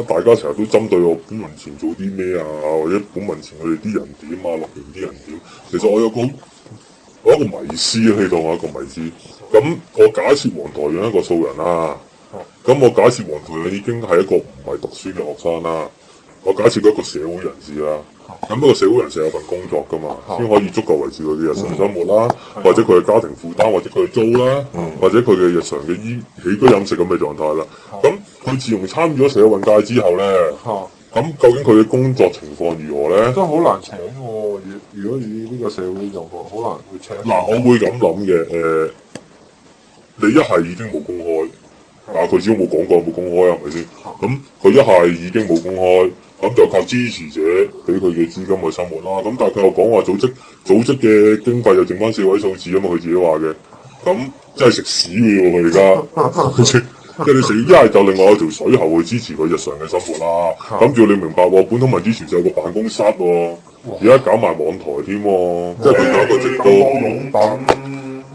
大家成日都針對我本文前做啲咩啊，或者本文前佢哋啲人點啊，錄完啲人點。其實我有一個迷思，你當我一個迷思。咁我假設黃台仰一個素人啦，咁我假設黃台仰已經係一個唔係讀書嘅學生啦。我假設佢一個社會人士啦，咁不過社會人士有份工作噶嘛，先可以足夠維持佢嘅日常生活啦，或者佢嘅家庭負擔，或者佢嘅租啦，或者佢嘅日常嘅起居飲食咁嘅狀態啦。咁佢自從參與咗社運界之後咧，咁究竟佢嘅工作情況如何咧？都好難請喎。如果以呢個社會狀況，好難會請。嗱，我會咁諗嘅，你一係已經冇公開，嗱佢只要冇講過冇公開係咪先？咁佢一係已經冇公開。咁就靠支持者俾佢嘅資金去生活啦。咁但係佢又講話組織嘅經費就剩翻4位數字啊嘛，佢自己話嘅。咁真係食屎嘅喎佢而家，即係你食一係就另外有條水喉去支持佢日常嘅生活啦。咁仲要你明白喎，本土民主前線有個辦公室喎，而家搞埋網台添喎，即係佢搞個直播。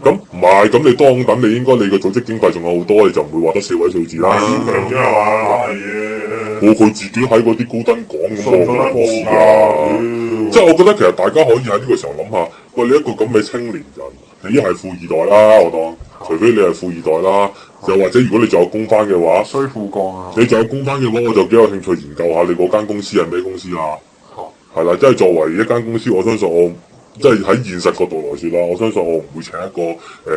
咁唔係，咁你當等你應該你個組織經費仲有好多，你就唔會話得4位數字啦。強啫係嘛，係嘢。佢自己喺嗰啲高登講咁即係我覺得其實大家可以喺呢個時候諗下，喂，你一個咁嘅青年人，你一係富二代啦，我當，除非你係富二代啦，又或者如果你仲有工返嘅話，衰富降啊！你仲有工返嘅話，我就幾有興趣研究下你嗰間公司係咩公司啦。係啦，即係作為一間公司，我相信我。即係喺現實角度來說啦，我相信我唔會請一個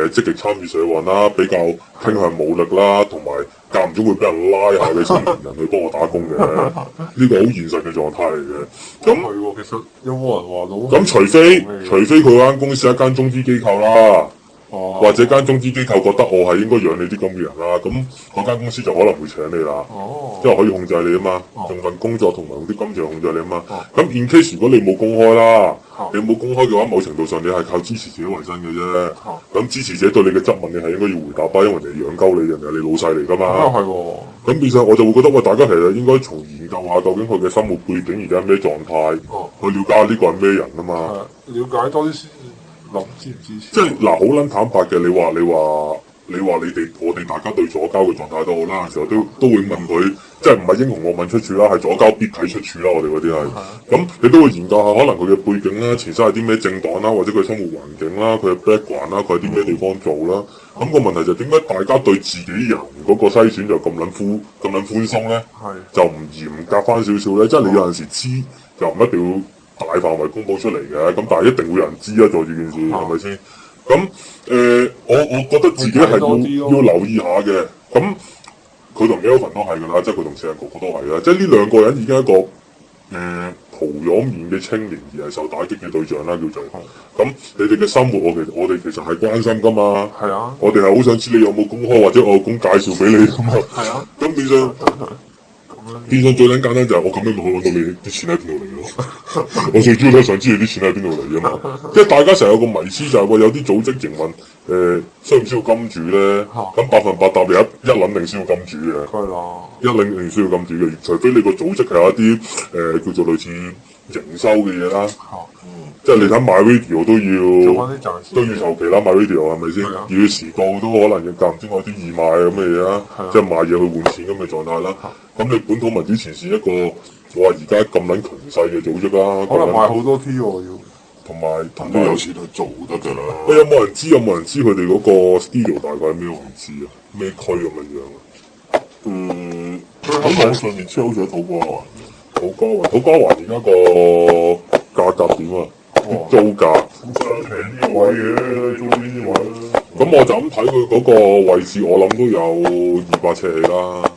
積極參與社運啦，比較傾向武力啦，同埋間唔中會俾人拉下嘅青年人去幫我打工嘅，呢個好現實嘅狀態嚟嘅。咁係喎，其實有冇人話到？咁除非佢間公司係一間中資機構啦。或者間中資機構覺得我係應該養你啲咁嘅人啦，咁嗰間公司就可能會請你啦，即係可以控制你啊嘛，用份工作同埋用啲金錢控制你啊嘛。咁 in case 如果你冇公開啦，你冇公開嘅話，某程度上你係靠支持者為生嘅啫。咁支持者對你嘅質問，你係應該要回答吧，因為人哋養鳩你，人哋係你老細嚟㗎嘛。係喎。咁變相我就會覺得，喂，大家其實應該從研究下究竟佢嘅生活背景而家咩狀態，去了解下呢個係咩人啊嘛。了解多啲先。支唔支持？即係嗱，好撚坦白嘅，你話你哋我哋大家對左膠嘅狀態都好啦，有時候都會問佢，即係唔係英雄莫問出處啦，係左膠必睇出處啦，我哋嗰啲係。咁你都會研究下，可能佢嘅背景啦，前身係啲咩政黨啦，或者佢生活環境啦，佢嘅 background 啦，佢喺啲咩地方做啦。咁個問題就點解大家對自己人嗰個篩選就咁撚寬鬆咧？就唔嚴格翻少少咧？即係你有陣時知，就唔一定要大範圍公佈出嚟嘅，咁但係一定會有人知啊！做住件事係咪先？咁我覺得自己係要留意下嘅。咁佢同 Melvin 都係㗎啦，即係佢同四人哥哥都係啦。即係呢兩個人已經一個桃樣面嘅青年，而係受打擊嘅對象啦，叫做。咁你哋嘅生活，我哋其實係關心㗎嘛。係啊。我哋係好想知你有冇公開，或者我公介紹俾你㗎嘛。係啊。咁變相。變相最撚簡單就係我咁樣咪可以揾到你啲錢喺邊度嚟咯？我最主要都想知你啲錢喺邊度嚟啊嘛！即係大家成日有個迷思就係、有啲組織營運需唔需要金主咧？咁100%答你一撚定需要金主嘅。係啦，一撚定需要金主嘅，除非你個組織係有一啲叫做類似營收嘅嘢啦。即係你睇 MyRadio 都要籌期啦，MyRadio 係咪先？要時報都可能間唔中有啲義賣咁嘅嘢啦，即係賣嘢去換錢咁嘅狀態啦。咁你本土民主前線一個，我話而家咁撚強勢嘅組織啦，可能賣好多 T 喎要。同埋都有錢去做得㗎啦。喂，有冇人知佢哋嗰個 studio 大概係咩位置啊？咩區咁樣樣啊？喺網上面 check 好似喺土瓜灣。土瓜灣而家個價格點啊？租價平啲位嘅，租邊啲位啦。咁我就咁睇佢嗰個位置，我諗都有200尺起啦，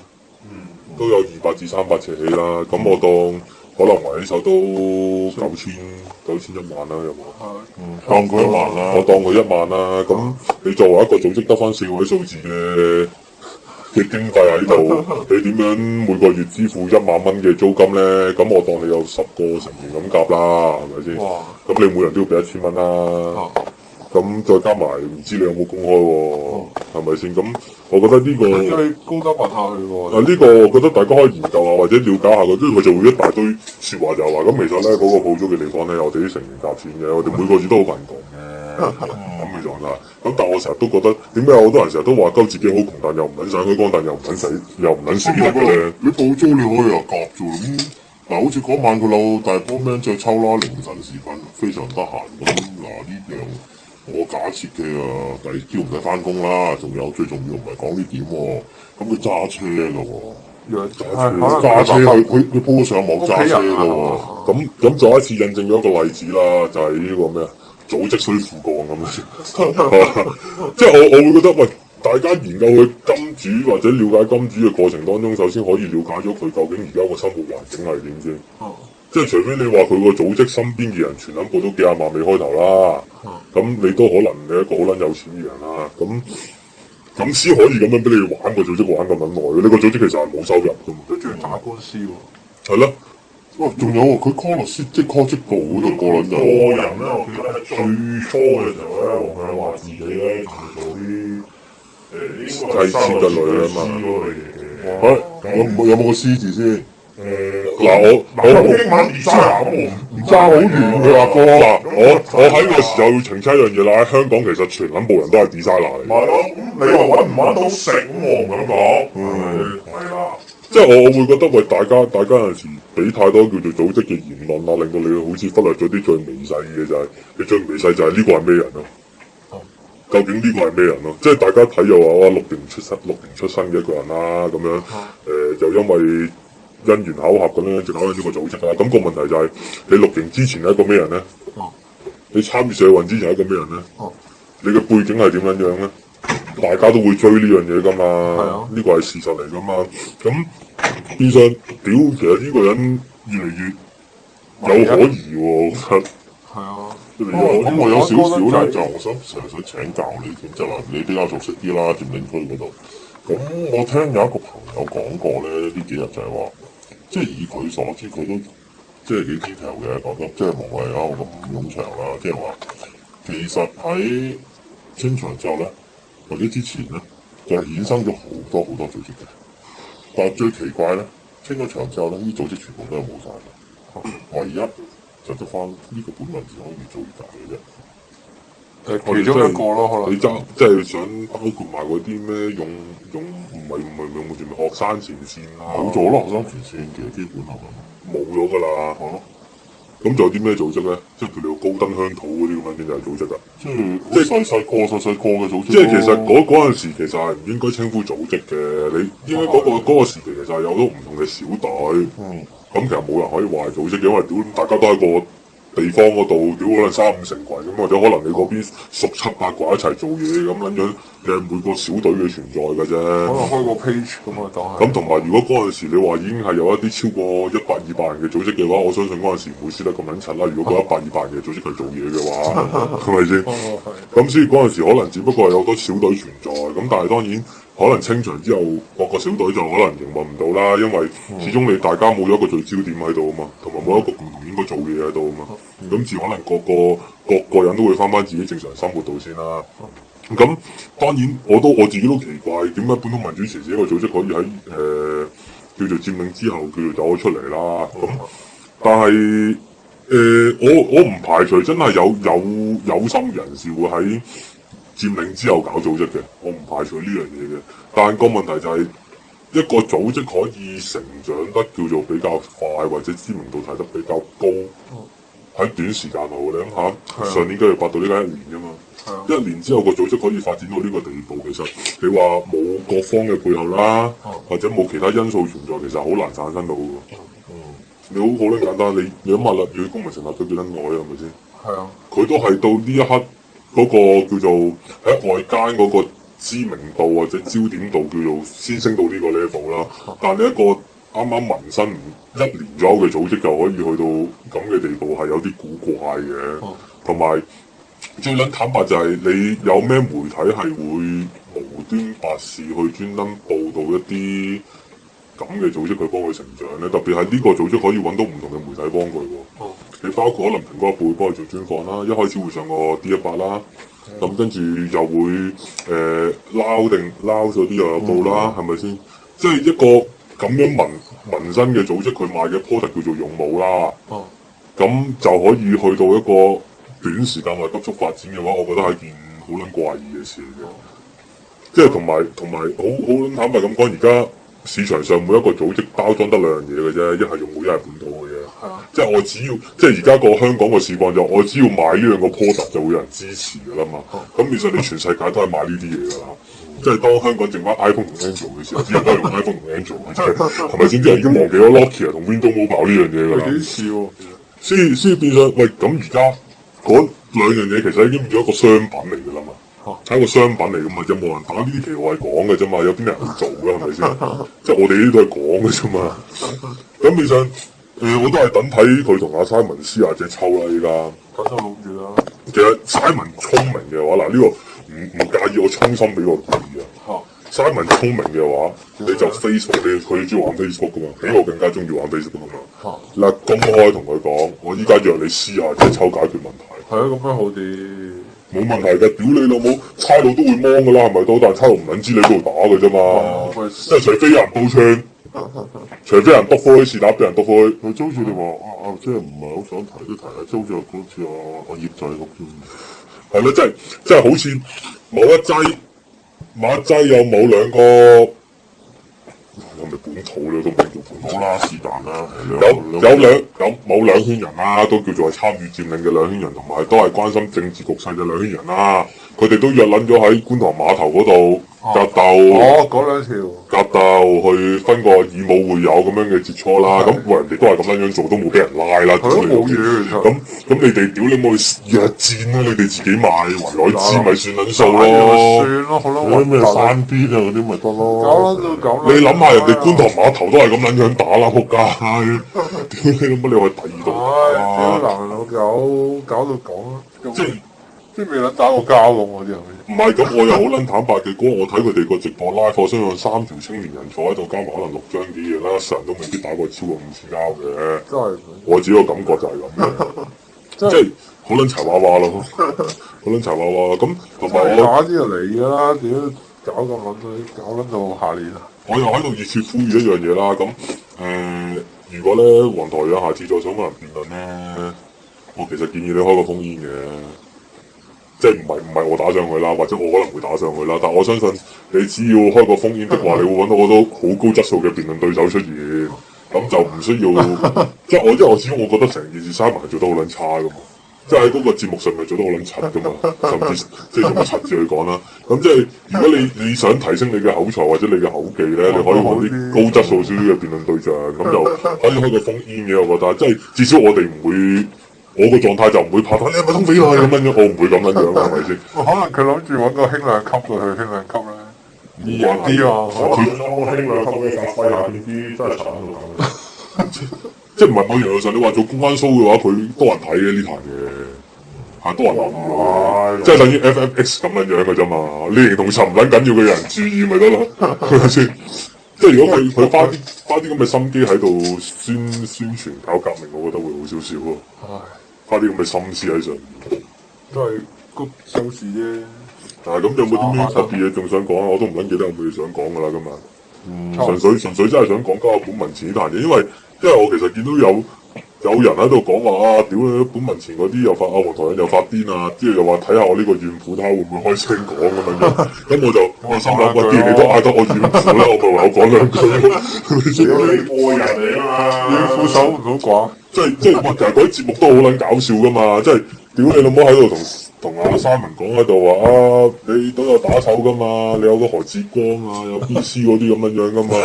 都有200至300尺起啦。咁我當可能圍起手都9,000-1萬啦，有冇？當佢1萬啦。我當佢1萬啦。咁你作為一個組織得翻4位數字嘅經費喺度，你點樣每個月支付1萬蚊嘅租金咧？咁我當你有10個成員咁夾啦，係咪先？咁你每人都要俾1000蚊啦。咁再加埋唔知你有冇公開喎？係咪先？咁我覺得呢個因為高德文下去喎。呢個我覺得大家可以研究下或者了解下佢，跟住佢就會一大堆説話就話咁。其實咧嗰個鋪租嘅地方咧，我哋啲成員夾錢嘅，我哋每個月都好貧窮嘅咁嘅狀態。咁但我成日都覺得點解好多人成日都話鳩自己好窮，但又唔撚上香港，但又唔撚死，又唔撚死得嘅。你報租你可以又夾住咁。嗱，好似嗰晚佢老大波 man 着秋啦，凌晨時分非常得閒咁。嗱呢樣我假設嘅第二朝唔使翻工啦，仲有最重要唔係講呢點喎，咁佢揸車嘅喎，揸車佢鋪上網揸車嘅喎，咁再一次印證咗一個例子啦，就係呢個咩啊？組織需父幹咁樣，即係我會覺得喂，大家研究佢金主或者了解金主嘅過程當中，首先可以了解咗佢究竟而家個生活環境係點先。即係除非你話佢個組織身邊嘅人全撚部都幾廿萬未開頭啦，咁你都可能係一個好撚有錢嘅人啦，咁先可以咁樣俾你玩個組織玩咁撚耐。你個組織其實係冇收入㗎嘛，都仲要打官司喎。係咯。哇！仲有佢 call 律師即 call 職部嗰度個撚就個人咧，我記得喺最初嘅時候咧，黃向華自己咧做啲計設嘅女啊嘛。有冇個師字先？嗱我英文唔爭好遠嘅阿哥。嗱我喺個時候要澄清一樣嘢啦，喺香港其實全撚部人都係 designer 嚟嘅。係咯，你話揾唔揾到食喎？咁講，係啦。即係我會覺得喂，大家有陣時俾太多叫做組織嘅言論啊，令到你好似忽略咗啲最微細嘅就係、你最微細就係呢個係咩人咯？究竟呢個係咩人咯？即係大家睇又話哇6年出身嘅一個人啦，咁樣就因為因緣巧合咁樣就搞緊呢個組織啦。咁、個問題就係、你6年之前係一個咩人咧？你參與社運之前係一個咩人咧？你嘅背景係點樣樣咧？大家都會追呢樣嘢噶嘛，呢個係事實嚟噶嘛。咁變相屌，其實呢個人越嚟越有可疑喎。係啊。咁我有少少咧，就我想請教你添，即係話你比較熟悉啲啦，佔領區嗰度。咁我聽有一個朋友講過咧，呢幾日就係話，即係以佢所知，佢都即係幾 detail 嘅講得，即係無謂啦，我咁冗長啦。即係話，其實喺清場之後咧，或者之前咧，就係衍生咗好多組織嘅。但係最奇怪咧，清咗場之後咧，呢啲組織全部都係冇晒嘅。我而家就得翻呢個本文字可以做大嘅啫。其中一個咯，可能你即係想包括埋嗰啲咩用唔係用住學生前線啦，冇咗咯，學生前線嘅基本係冇咗㗎啦。咁仲有啲咩組織咧？即係譬如高登鄉土嗰啲咁樣先就係組織㗎。即係細個嘅組織。即係其實嗰陣時其實係唔應該稱呼組織嘅，你應該嗰個時期其實係有好多唔同嘅小隊。咁其實冇人可以話係組織嘅，因為屌大家都喺個地方嗰度，屌可能3、5成群咁，或者可能你嗰邊熟7、8個一齊做嘢咁撚樣，你係每個小隊嘅存在嘅啫。可能開個 page 咁啊，當係。咁同埋如果嗰陣時你話已經係有一啲超過100、200人嘅組織嘅話，我相信嗰陣時唔會輸得咁撚柒啦。如果嗰100、200人嘅組織係做嘢嘅話，係咪先？咁所以嗰陣時可能只不過係有好多小隊存在，咁但係當然可能清場之後，各個小隊就可能營運唔到啦，因為始終你大家冇咗一個聚焦點喺度啊嘛，同埋冇一個共同應該做嘢喺度啊嘛，咁至可能各個人都會翻自己正常生活度先啦。咁當然我自己都奇怪，點解本土民主前線一個組織可以喺叫做佔領之後叫做走咗出嚟啦？咁但係我唔排除真係有心人士會喺佔領之後搞組織嘅，我唔排除呢樣嘢嘅。但係個問題就係、一個組織可以成長得叫做比較快，或者知名度睇得比較高，喺短時間內，你諗下，係啊上年9月8到呢家1年啫嘛。係啊， 1年之後個組織可以發展到呢個地步，其實你話冇各方嘅配合啦，或者冇其他因素存在，其實好難產生到嘅。你好撚簡單，你諗下啦，你公民成立咗幾撚耐啊？係咪先？係啊，佢都係到呢一刻嗰個叫做喺外間嗰個知名度或者焦點度叫做先升到呢個 level 啦。但係你一個啱啱萌生1年左右嘅組織就可以去到咁嘅地步，係有啲古怪嘅。同埋最撚坦白就係你有咩媒體係會無端白事去專登報導一啲咁嘅組織去幫佢成長咧？特別係呢個組織可以揾到唔同嘅媒體幫佢喎。你包括可能蘋果日報會幫佢做專訪啦，一開始會上個 D100啦，咁跟住又會撈咗啲又有報啦，係咪先？即係一個咁樣民生嘅組織，佢賣嘅 product 叫做勇武啦，咁就可以去到一個短時間內急速發展嘅話，我覺得係件好撚怪異嘅事嚟嘅。即係同埋好撚坦白咁講，而家市場上每一個組織包裝得兩樣嘢嘅啫，一係勇武，一係本土嘅嘢。即係我只要，即係而家個香港個市況就，我只要買呢兩個 product 就會有人支持㗎啦嘛。咁其實你全世界都係買呢啲嘢㗎啦。即係當香港剩翻 iPhone 同 Android 嘅時候，啲人都係用 iPhone 同 Android 嘅啫，係咪先？啲人已經忘記咗 Nokia 同 Windows Mobile 呢樣嘢㗎啦。幾似喎，所以變相喂，咁而家嗰兩樣嘢其實已經變咗一個商品嚟㗎啦嘛。係一個商品嚟㗎嘛，有冇人打呢啲旗我係講嘅啫嘛，有邊人去做㗎係咪先？即係我哋呢啲都係講嘅啫嘛。咁變相我都係等睇佢同阿 Simon 私下隻抽啦，依家。咁就諗住啦。其實 Simon 聰明嘅話，嗱呢個唔介意我衷心俾個建議啊。Simon 聰明嘅話，你就 Facebook，佢中意玩 Facebook 噶嘛，比我更加中意玩 Facebook 噶嘛。嗱，公開同佢講，我依家約你私下隻抽解決問題。係啊，咁樣好啲。冇問題嘅，屌你老母，差佬都會幫噶啦，係咪都？但係差佬唔撚知你嗰度打嘅啫嘛。即係除非有人報槍，除非有人篤開是打，俾人篤開。佢租住你話即係唔係好想提都提下，租住好似我葉仔屋咁。係咯，即係好似某一劑有冇兩個，有咪本土咧都唔叫本土啦，是但啦。有兩圈人啦，都叫做係參與佔領嘅兩圈人，同埋都係關心政治局勢嘅兩圈人啦。佢哋都約撚咗喺觀塘碼頭嗰度格鬥。嗰兩條。格鬥去分個以武會友咁樣嘅切磋啦。咁人哋都係咁樣做，都冇俾人拉啦。係咯，冇嘢其實。咁你哋屌你冇去約戰啦！你哋自己買圍內戰咪算撚數咯。算咯，好啦，咩山邊啊嗰啲咪得咯。搞啦都咁啦。你諗下人哋觀塘碼頭都係咁撚樣打啦，仆街！屌你老母，你去第二度唉，屌男人搞到咁啊！即係未撚打過交喎，我啲係咪？唔係咁，我又好撚坦白嘅。嗰日我睇佢哋個直播 live，我相信3條青年人坐喺度，加埋可能6張幾嘢啦，成日都未必打過超過5次交嘅。真係。我自己個感覺就係咁嘅，即係好撚柴娃娃咯，好撚柴娃娃。咁同埋我打啲就嚟㗎啦，屌搞咁撚搞撚到下年啊！我又喺度熱切呼籲一樣嘢啦。咁如果咧黃台仰下次再想揾人辯論咧，我其實建議你開個烽煙嘅。即係唔係我打上去啦，或者我可能會打上去啦。但我相信你只要開個烽煙的話，你會揾到好多好高質素嘅辯論對手出現。咁就唔需要即係因為我始終我覺得成件事Simon係做得好撚差噶嘛。即係喺嗰個節目上面做得好撚柒噶嘛，甚至即係用個柒字去講啦。咁即係如果你想提升你嘅口才或者你嘅口技咧，你可以揾啲高質素少少嘅辯論對象，咁就可以開個烽煙嘅。我覺得即係至少我哋唔會。我個狀態就唔會拍翻，你係咪通匪啊咁樣？我唔會咁樣樣，係咪先？可能佢諗住揾個輕量級嘅去輕量級咧，弱啲啊！佢輕量級嘅發揮下呢啲真係慘到咁。即係唔係某程度上你話做公關 show 嘅話，佢多人睇嘅呢壇嘢，係多人諗嘅，即係等於 FFX 咁樣樣嘅啫嘛。你形同沉撚緊要嘅人注意咪得咯，係咪先？即係如果佢花啲咁嘅心機喺度宣傳搞革命，我覺得會好少少咯。花啲咁嘅心思喺上面，都係谷收視啫。咁有冇啲咩特別嘢仲想講啊？我都唔撚記得有冇嘢想講噶啦，今日。純粹真係想講交下本民前呢壇嘢，因為我其實見到有人喺度講話啊，屌你本民前嗰啲又發黃台仰又發癲啊，之後又話睇下我呢個怨婦睇下會唔會開聲講咁樣。咁我心諗，既然你都嗌得我怨婦啦，我咪唯有講兩句咯。你個人嚟啊嘛，怨婦守唔到寡。即係其實嗰啲節目都好撚搞笑噶嘛，即係屌你老母喺度同阿三文講喺度話啊，你都有打手噶嘛，你有個何志光啊，有 B.C 嗰啲咁樣噶嘛，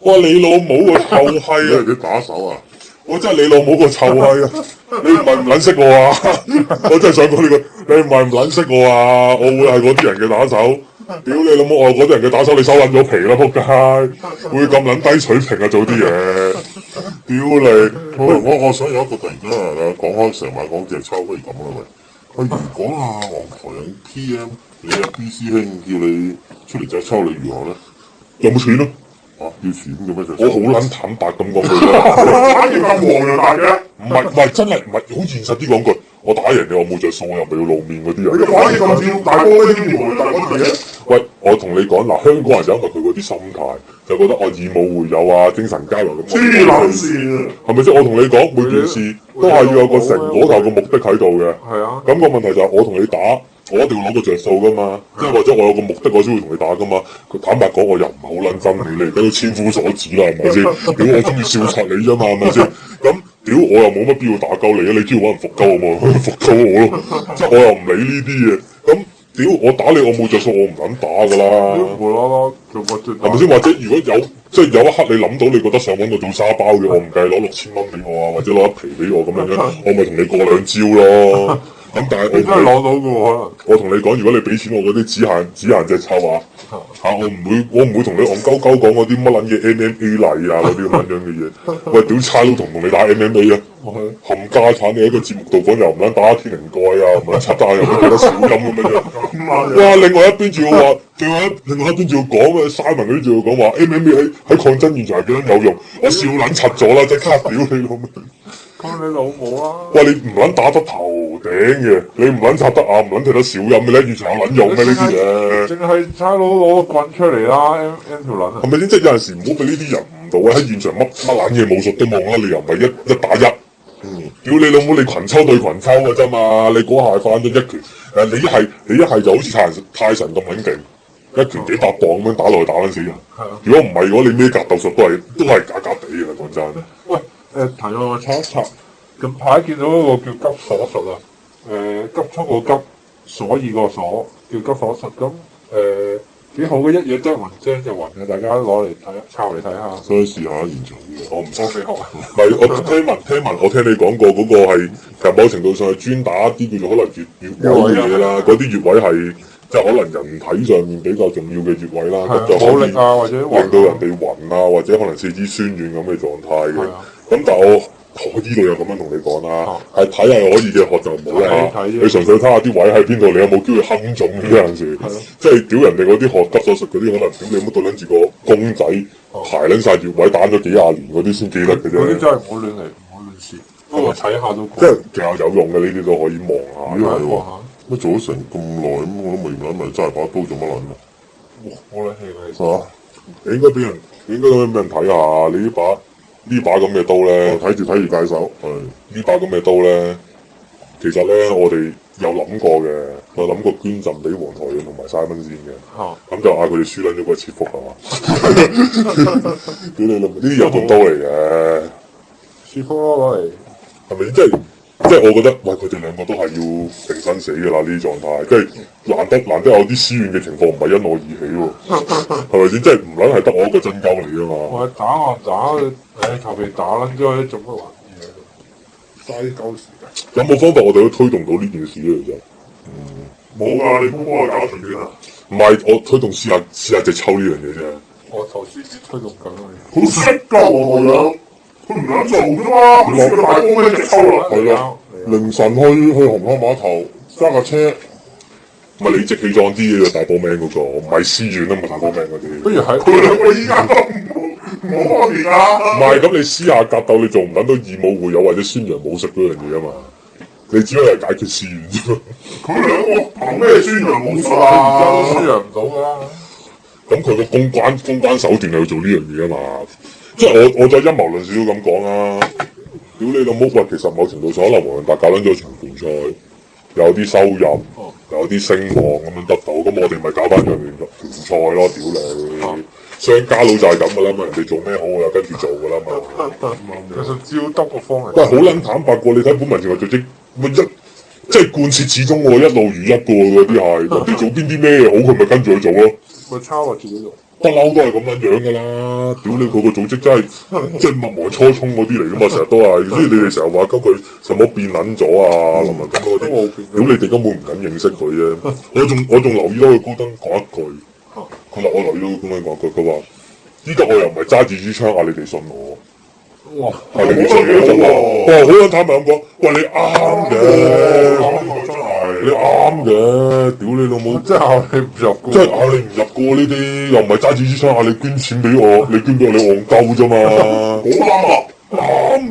哇你老母個臭閪啊！你打手啊！我真係你老母個臭閪啊！你唔係唔撚識我啊！我真係想講呢句，你唔係唔撚識我啊！我會係嗰啲人嘅打手。屌你老母！我係嗰啲人嘅打手，你收撚咗皮啦！仆街，會咁撚低水平啊！做啲嘢，屌你！我想有一個突然間啊，講開成晚講隻抽，不如咁啦喂。如果啊黃台有 P.M. 你阿 B 師兄叫你出嚟隻抽，你如何咧？有冇錢啊？啊要錢嘅咩？我好撚坦白咁講句啦，反應咁黃又大嘅，唔係真係唔係好現實啲講句，我打贏你我冇着數，我又唔係要露面嗰啲你嘅人。反應咁少，大哥呢啲黃大哥做嘢。喂，我同你講嗱，香港人就因為佢嗰啲心態，就覺得我義務會友啊、精神交流咁。黐撚線啊！係咪先？我同你講，每件事都係要有個成果有個目的喺度嘅。係啊，咁個問題就係我同你打，我一定要攞個着數噶嘛，即係或者我有個目的，我先會同你打噶嘛。佢坦白講，我又唔係好撚憎你，你而家都千夫所指啦，係咪先？屌我中意笑柒你啫嘛，係咪先？咁屌我又冇乜必要打鳩你啊！你只要揾人服鳩我嘛，服鳩我咯。即係我又唔理呢啲嘢。咁屌我打你，我冇着數，我唔撚打噶啦。無啦啦做個最係咪先？或者如果有即係有一刻你諗到你覺得想揾我做沙包嘅，我唔計攞6000蚊俾我啊，或者攞一皮俾我咁樣，我咪同你過兩招咯。咁但係你真係攞到嘅喎，可能。我同你講，如果你俾錢我嗰啲只限隻臭啊嚇，我唔會同你戇鳩鳩講嗰啲乜撚嘢 MMA 例啊嗰啲咁樣嘅嘢。喂，屌差佬同你打 MMA 啊！冚家產你喺個節目度講又唔撚打天靈蓋啊，唔撚插單又唔撚記得小音咁樣。哇！另外一邊仲要話，另外一邊仲要講嘅，Simon 嗰啲仲要講話 MMA 喺抗爭現場係幾撚有用，我笑撚柒咗啦！即刻屌你老味！講你老母啦！喂，你唔撚打得頭頂嘅，你唔撚插得眼，唔撚踢得小音嘅咧，完全有撚用咩呢啲嘢？淨係差佬攞個棍出嚟啦，M 條撚啊！係咪先？即係有陣時唔好俾呢啲人誤導啊！喺現場乜撚嘢武術都冇啦，你又唔係一打一。屌你老母！你群抽對群抽嘅啫嘛！你嗰下翻咗一拳，你一係就好似泰神咁撚勁，一拳幾百磅咁樣打落去打撚死人。如果唔係，如果你咩格鬥術都係假假地嘅，講真。喂，提我插一插，近排見到一個叫急鎖術啊，急速個急，所以個鎖叫急鎖術，咁幾好嘅，一嘢即係暈精就暈嘅，大家攞嚟睇，抄嚟睇下。所以試下現場嘅，我唔我未學啊。唔係，我聽聞，我聽你講過嗰個係，其實某程度上係專打一啲叫做可能穴位嘅嘢啦。嗰啲穴位係即係可能人體上面比較重要嘅穴位啦，咁就可以冇力啊，或者令到人哋暈啊，或者可能四肢酸軟咁嘅狀態嘅。咁但係我呢度又咁樣同你講啦，係睇係可以嘅，學就唔好啦。你純粹睇下啲位喺邊度，你有冇機會坑中呢陣時？即係屌人哋嗰啲學急手術嗰啲，可能屌你乜對撚住個公仔排撚晒穴位，打咗幾廿年嗰啲先記得嘅啫。嗰啲真係唔好亂嚟，唔好亂試。不過睇下都即係其實有用嘅呢啲都可以望下。如果係喎，乜做咗成咁耐咁，我都未諗咪真係把刀做乜撚啊？冇撚氣嘅。係嘛？你應該俾人睇下，你呢把咁嘅刀咧，睇住戒手，係呢把咁嘅刀咧，其實咧我哋有諗過嘅，我諗過捐贈俾黃台仰同埋Simon先嘅，咁就嗌佢哋輸撚咗個切腹係嘛？屌你老母！呢啲有種刀嚟嘅，切腹咯攞嚟，係咪？即係我覺得，喂，佢哋兩個都係要定生死㗎啦！呢啲狀態，即係難得有啲私怨嘅情況，唔係因我而起喎，係咪先？即係唔撚係得我一個真鳩嚟㗎嘛？我打我打，求其打撚咗，做乜玩嘢？嘥鳩時間。有冇方法我哋可以推動到呢件事咧？其實冇㗎，你幫我搞成點啊？唔係我推動試下隻抽呢樣嘢啫。我頭先先推動緊啊！好識㗎我樣，佢唔撚做㗎嘛，佢個大波一直抽啦。係啊，凌晨去紅磡碼頭揸架車，唔係理直氣壯啲嘅大波 man 嗰個，唔係思遠啊嘛，大波 man 嗰啲。不如喺佢兩個依家都冇方便啊！唔係咁，你私下格鬥，你做唔撚到義務會友或者宣揚武術嗰樣嘢啊嘛？你只可以係解決思遠啫嘛。佢兩個憑咩宣揚武術而家都啊？輸揚唔到㗎啦。咁佢個公關手段係去做呢樣嘢啊嘛。即係我再陰謀論少少咁講啊！屌你老母！喂，其實某程度上可能黃潤達搞撚咗場拳賽，有啲收入，有啲聲望咁樣得到，咁我哋咪搞翻場拳賽咯！屌你！商家佬就係咁噶啦嘛，人哋做咩好我又跟住做噶啦嘛。其實照得個方喂，係好撚坦白過，你睇本民前話組織，咪即係貫徹始終喎，一路如一個喎，啲係人哋做邊啲咩好，佢咪跟住去做咯。咪抄或自己做。不嬲都係咁樣樣噶啦，屌你佢個組織真係即係勿忘初衷嗰啲嚟噶嘛，成日都係，所以你哋成日話鳩佢什麼變撚咗啊，林文咁嗰啲，屌你哋根本唔敢認識佢啫。我仲留意到佢高登講一句，我留意到佢高登講一句，佢話依家我又唔係揸住支槍啊，你哋信我。哇！係你哋信嘅啫嘛。哇，好撚坦白咁講，喂你啱嘅，真係你啱嘅，屌你老母！即係咬你唔入嘅。即係咬你唔入過呢啲，又唔係揸住支槍嗌你捐錢俾我，你捐俾我你戇鳩啫嘛，好啱啊！啱